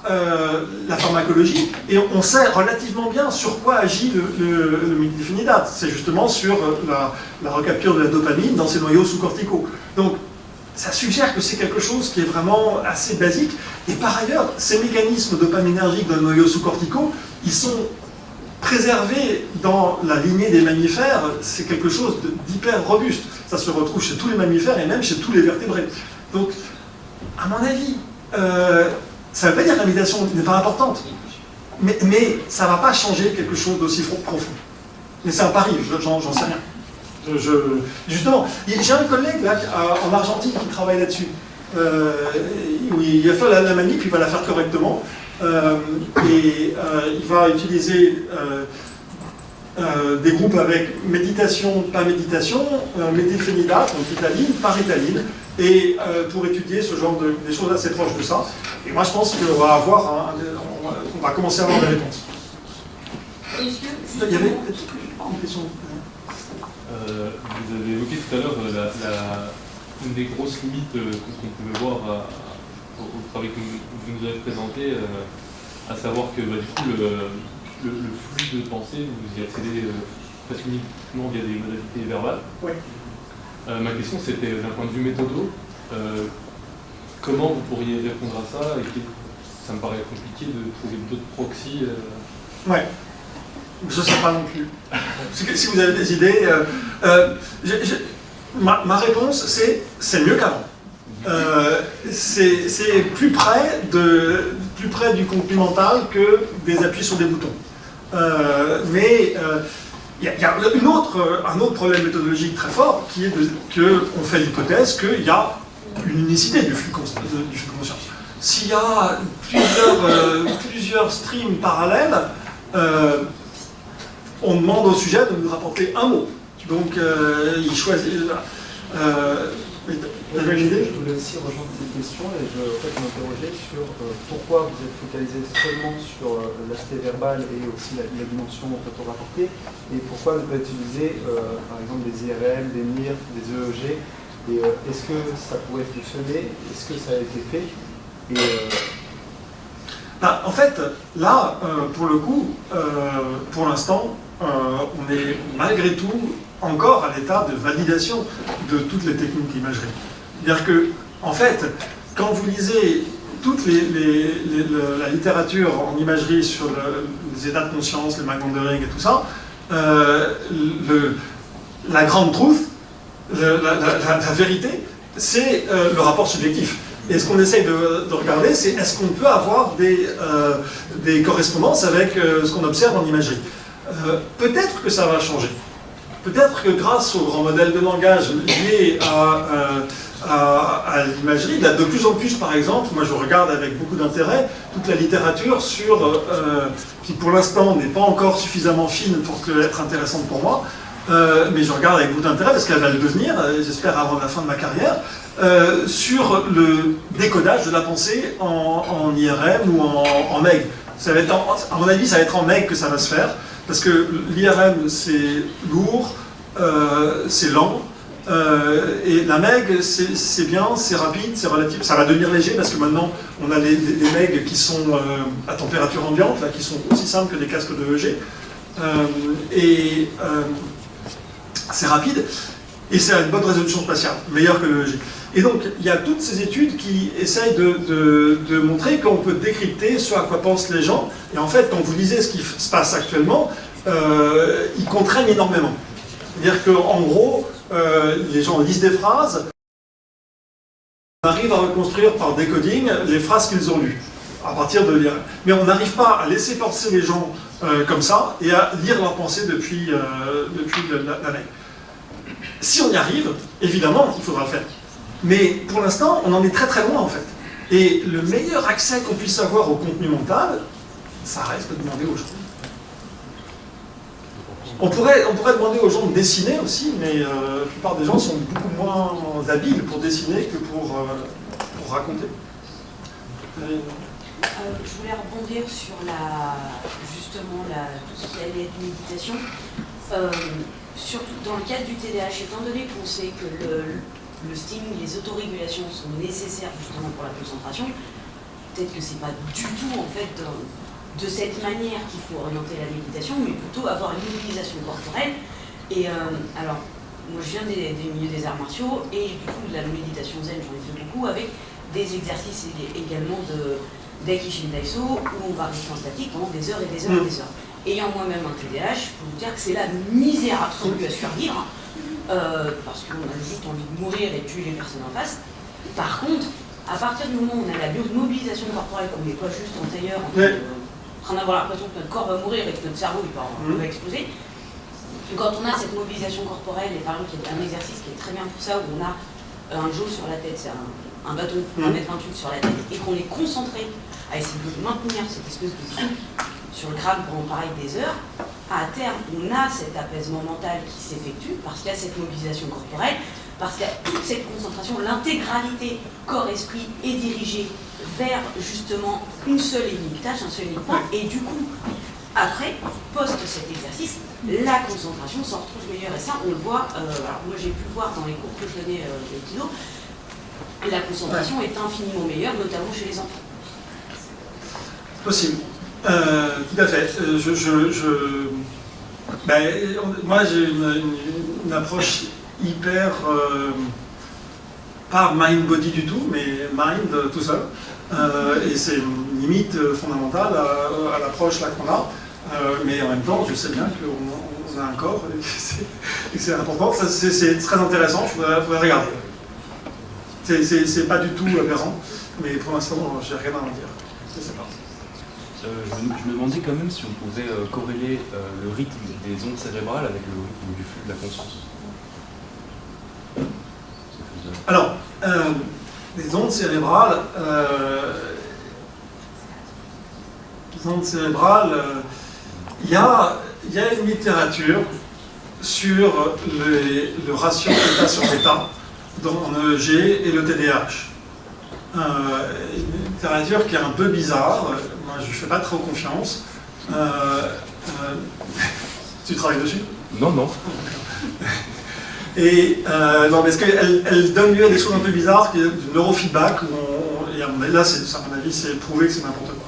la pharmacologie, et on sait relativement bien sur quoi agit le méthylphénidate. C'est justement sur la recapture de la dopamine dans ces noyaux sous-corticaux. Donc, ça suggère que c'est quelque chose qui est vraiment assez basique. Et par ailleurs, ces mécanismes dopaminergiques dans les noyaux sous-corticaux, ils sont préservés dans la lignée des mammifères. C'est quelque chose d'hyper robuste. Ça se retrouve chez tous les mammifères et même chez tous les vertébrés. Donc, à mon avis, ça ne veut pas dire que la méditation n'est pas importante, mais ça ne va pas changer quelque chose d'aussi profond. Mais c'est un pari, j'en sais rien. Justement, j'ai un collègue là, en Argentine qui travaille là-dessus. Où il a fait la manip, il va la faire correctement. Il va utiliser des groupes avec méditation, pas méditation, méthylphénidate, donc italine, par italine, et pour étudier ce genre des choses assez proches de ça. Et moi je pense qu'on va avoir on va commencer à avoir des réponses. Est-ce que Il y avait justement... une question. Vous avez évoqué tout à l'heure une des grosses limites qu'on pouvait voir au travail que vous nous avez présenté, à savoir que du coup le flux de pensée, vous y accédez presque uniquement via des modalités verbales. Oui. Ma question c'était d'un point de vue méthodo, comment vous pourriez répondre à ça, et ça me paraît compliqué de trouver d'autres proxys. Ouais. Je ne sais pas non plus. Si vous avez des idées, ma réponse c'est mieux qu'avant. C'est plus près du contenu mental que des appuis sur des boutons. Mais il y a un autre problème méthodologique très fort qui est qu'on fait l'hypothèse qu'il y a une unicité du flux de conscience. S'il y a plusieurs streams parallèles, on demande au sujet de nous rapporter un mot. Donc il choisit. Vous avez une idée ? Je voulais aussi rejoindre cette question et je m'interroger sur pourquoi vous êtes focalisé seulement sur l'aspect verbal et aussi la dimension auto-rapportée, et pourquoi ne pas utiliser par exemple des IRM, des NIR, des EEG, et est-ce que ça pourrait fonctionner? Est-ce que ça a été fait? En fait, là, pour le coup, pour l'instant, on est malgré tout encore à l'état de validation de toutes les techniques d'imagerie. C'est-à-dire que, en fait, quand vous lisez toute la littérature en imagerie sur les états de conscience, les mind wandering et tout ça, la grande truth, la vérité, c'est le rapport subjectif. Et ce qu'on essaye de regarder, c'est est-ce qu'on peut avoir des correspondances avec ce qu'on observe en imagerie. Peut-être que ça va changer. Peut-être que grâce au grand modèle de langage lié à l'imagerie, il y a de plus en plus, par exemple, moi je regarde avec beaucoup d'intérêt toute la littérature qui pour l'instant n'est pas encore suffisamment fine pour être intéressante pour moi, mais je regarde avec beaucoup d'intérêt parce qu'elle va le devenir, j'espère avant la fin de ma carrière, sur le décodage de la pensée en IRM ou en MEG. Ça va être à mon avis, ça va être en MEG que ça va se faire, parce que l'IRM c'est lourd, c'est lent, et la MEG c'est bien, c'est rapide, c'est relatif, ça va devenir léger parce que maintenant on a des MEG qui sont à température ambiante, là, qui sont aussi simples que des casques de EEG, c'est rapide, et c'est à une bonne résolution spatiale, meilleure que l'EEG. Et donc, il y a toutes ces études qui essayent de montrer qu'on peut décrypter ce à quoi pensent les gens. Et en fait, quand vous lisez ce qui se passe actuellement, ils contraignent énormément. C'est-à-dire qu'en gros, les gens lisent des phrases, on arrive à reconstruire par décoding les phrases qu'ils ont lues, à partir de lire. Mais on n'arrive pas à laisser penser les gens comme ça, et à lire leurs pensées depuis la veille. Si on y arrive, évidemment, il faudra le faire. Mais pour l'instant, on en est très très loin en fait. Et le meilleur accès qu'on puisse avoir au contenu mental, ça reste de demander aux gens. On pourrait demander aux gens de dessiner aussi, mais la plupart des gens sont beaucoup moins habiles pour dessiner que pour raconter. Je voulais rebondir sur justement tout ce qui allait être méditation. Surtout dans le cadre du TDAH, étant donné qu'on sait que le stimule, les autorégulations sont nécessaires justement pour la concentration, peut-être que c'est pas du tout en fait de cette manière qu'il faut orienter la méditation, mais plutôt avoir une mobilisation corporelle. Et alors, moi je viens des milieux des arts martiaux, et du coup de la méditation zen, j'en ai fait beaucoup, avec des exercices également d'Aikishin Daiso, où on va rester en statique pendant des heures et des heures et des heures. Ayant moi-même un TDAH, je peux vous dire que c'est la misère absolue à se faire vivre, parce qu'on a juste envie de mourir et de tuer les personnes en face. Par contre, à partir du moment où on a la mobilisation corporelle, qu'on n'est pas juste en tailleur, en train d'avoir l'impression que notre corps va mourir et que notre cerveau va exploser, quand on a cette mobilisation corporelle, et par exemple il y a un exercice qui est très bien pour ça, où on a un jaw sur la tête, c'est un bâton de 1,28 m sur la tête et qu'on est concentré à essayer de maintenir cette espèce de truc sur le crâne pendant pareil des heures, à terme, on a cet apaisement mental qui s'effectue parce qu'il y a cette mobilisation corporelle, parce qu'il y a toute cette concentration, l'intégralité corps-esprit est dirigée vers justement une seule et unique tâche, un seul et unique point, et du coup, après, post cet exercice, la concentration s'en retrouve meilleure. Et ça, on le voit, alors moi j'ai pu le voir dans les cours que je donnais de kido, la concentration est infiniment meilleure, notamment chez les enfants. Possible. Tout à fait. Moi, j'ai une approche hyper, pas mind-body du tout, mais mind tout seul. Et c'est une limite fondamentale à l'approche là qu'on a. Mais en même temps, je sais bien qu'on a un corps et que c'est important. C'est très intéressant, il faudrait regarder. C'est pas du tout aberrant, mais pour l'instant, j'ai rien à en dire. Je sais pas. Je me demandais quand même si on pouvait corréler le rythme des ondes cérébrales avec le rythme du flux de la conscience. Alors, les ondes cérébrales, il y a une littérature sur le ratio d'état sur état dans l'EEG et le TDAH. Une littérature qui est un peu bizarre, moi je ne fais pas trop confiance. Tu travailles dessus ? Non. Et non, parce qu'elle donne lieu à des choses un peu bizarres, qui est du neurofeedback, et là, à mon avis, c'est prouvé que c'est n'importe quoi.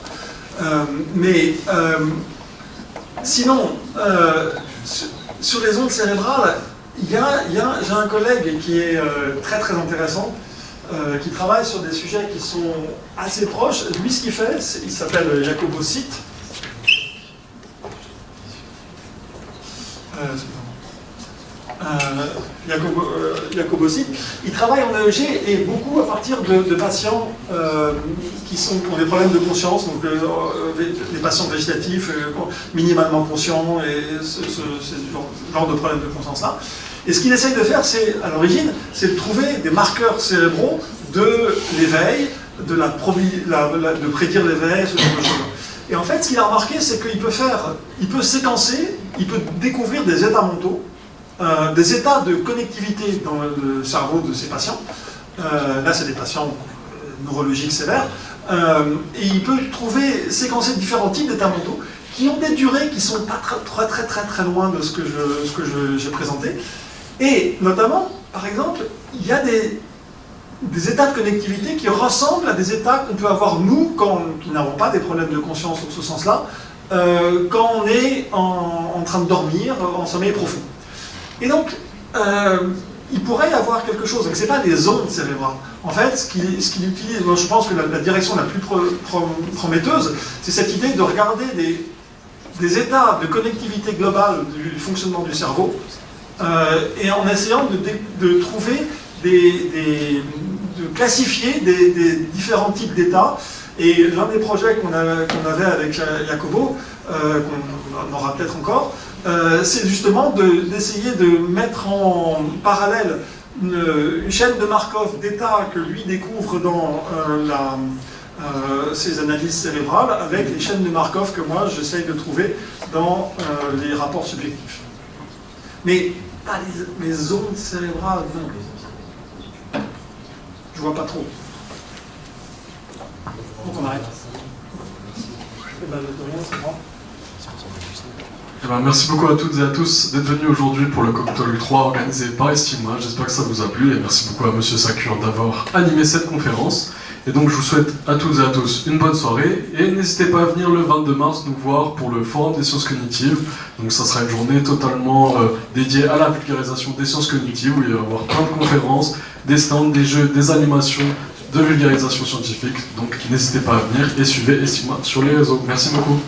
Sinon, sur les ondes cérébrales, j'ai un collègue qui est très très intéressant, qui travaille sur des sujets qui sont assez proches. Lui, ce qu'il fait, il s'appelle Jacobo Sitt. Jacobo Sitt, il travaille en EEG et beaucoup à partir de patients qui ont des problèmes de conscience, donc les patients végétatifs, minimalement conscients et ce genre de problème de conscience-là. Et ce qu'il essaye de faire, à l'origine, c'est de trouver des marqueurs cérébraux de l'éveil, de prédire l'éveil, ce genre de choses. Et en fait, ce qu'il a remarqué, c'est qu'il peut séquencer, il peut découvrir des états mentaux, des états de connectivité dans le cerveau de ces patients. Là, c'est des patients neurologiques sévères. Et il peut séquencer différents types d'états mentaux qui ont des durées qui sont pas très loin de ce que j'ai présenté. Et notamment, par exemple, il y a des états de connectivité qui ressemblent à des états qu'on peut avoir nous, qui n'avons pas des problèmes de conscience dans ce sens-là, quand on est en train de dormir, en sommeil profond. Et donc, il pourrait y avoir quelque chose, donc ce n'est pas des ondes cérébrales. En fait, ce qu'il utilise, je pense que la direction la plus prometteuse, c'est cette idée de regarder des états de connectivité globale du fonctionnement du cerveau, et en essayant de trouver de classifier des différents types d'états. Et l'un des projets qu'on avait avec Jacobo, qu'on aura peut-être encore, c'est justement d'essayer de mettre en parallèle une chaîne de Markov d'états que lui découvre dans ses analyses cérébrales avec les chaînes de Markov que moi j'essaye de trouver dans les rapports subjectifs. Mais pas les ondes cérébrales, non. Je vois pas trop. Donc on arrête. Merci beaucoup à toutes et à tous d'être venus aujourd'hui pour le Cocktail 3 organisé par Estigma. J'espère que ça vous a plu et merci beaucoup à Monsieur Sakur d'avoir animé cette conférence. Et donc je vous souhaite à toutes et à tous une bonne soirée et n'hésitez pas à venir le 22 mars nous voir pour le Forum des sciences cognitives. Donc ça sera une journée totalement dédiée à la vulgarisation des sciences cognitives où il va y avoir plein de conférences, des stands, des jeux, des animations de vulgarisation scientifique. Donc n'hésitez pas à venir et suivez Estigma sur les réseaux. Merci beaucoup.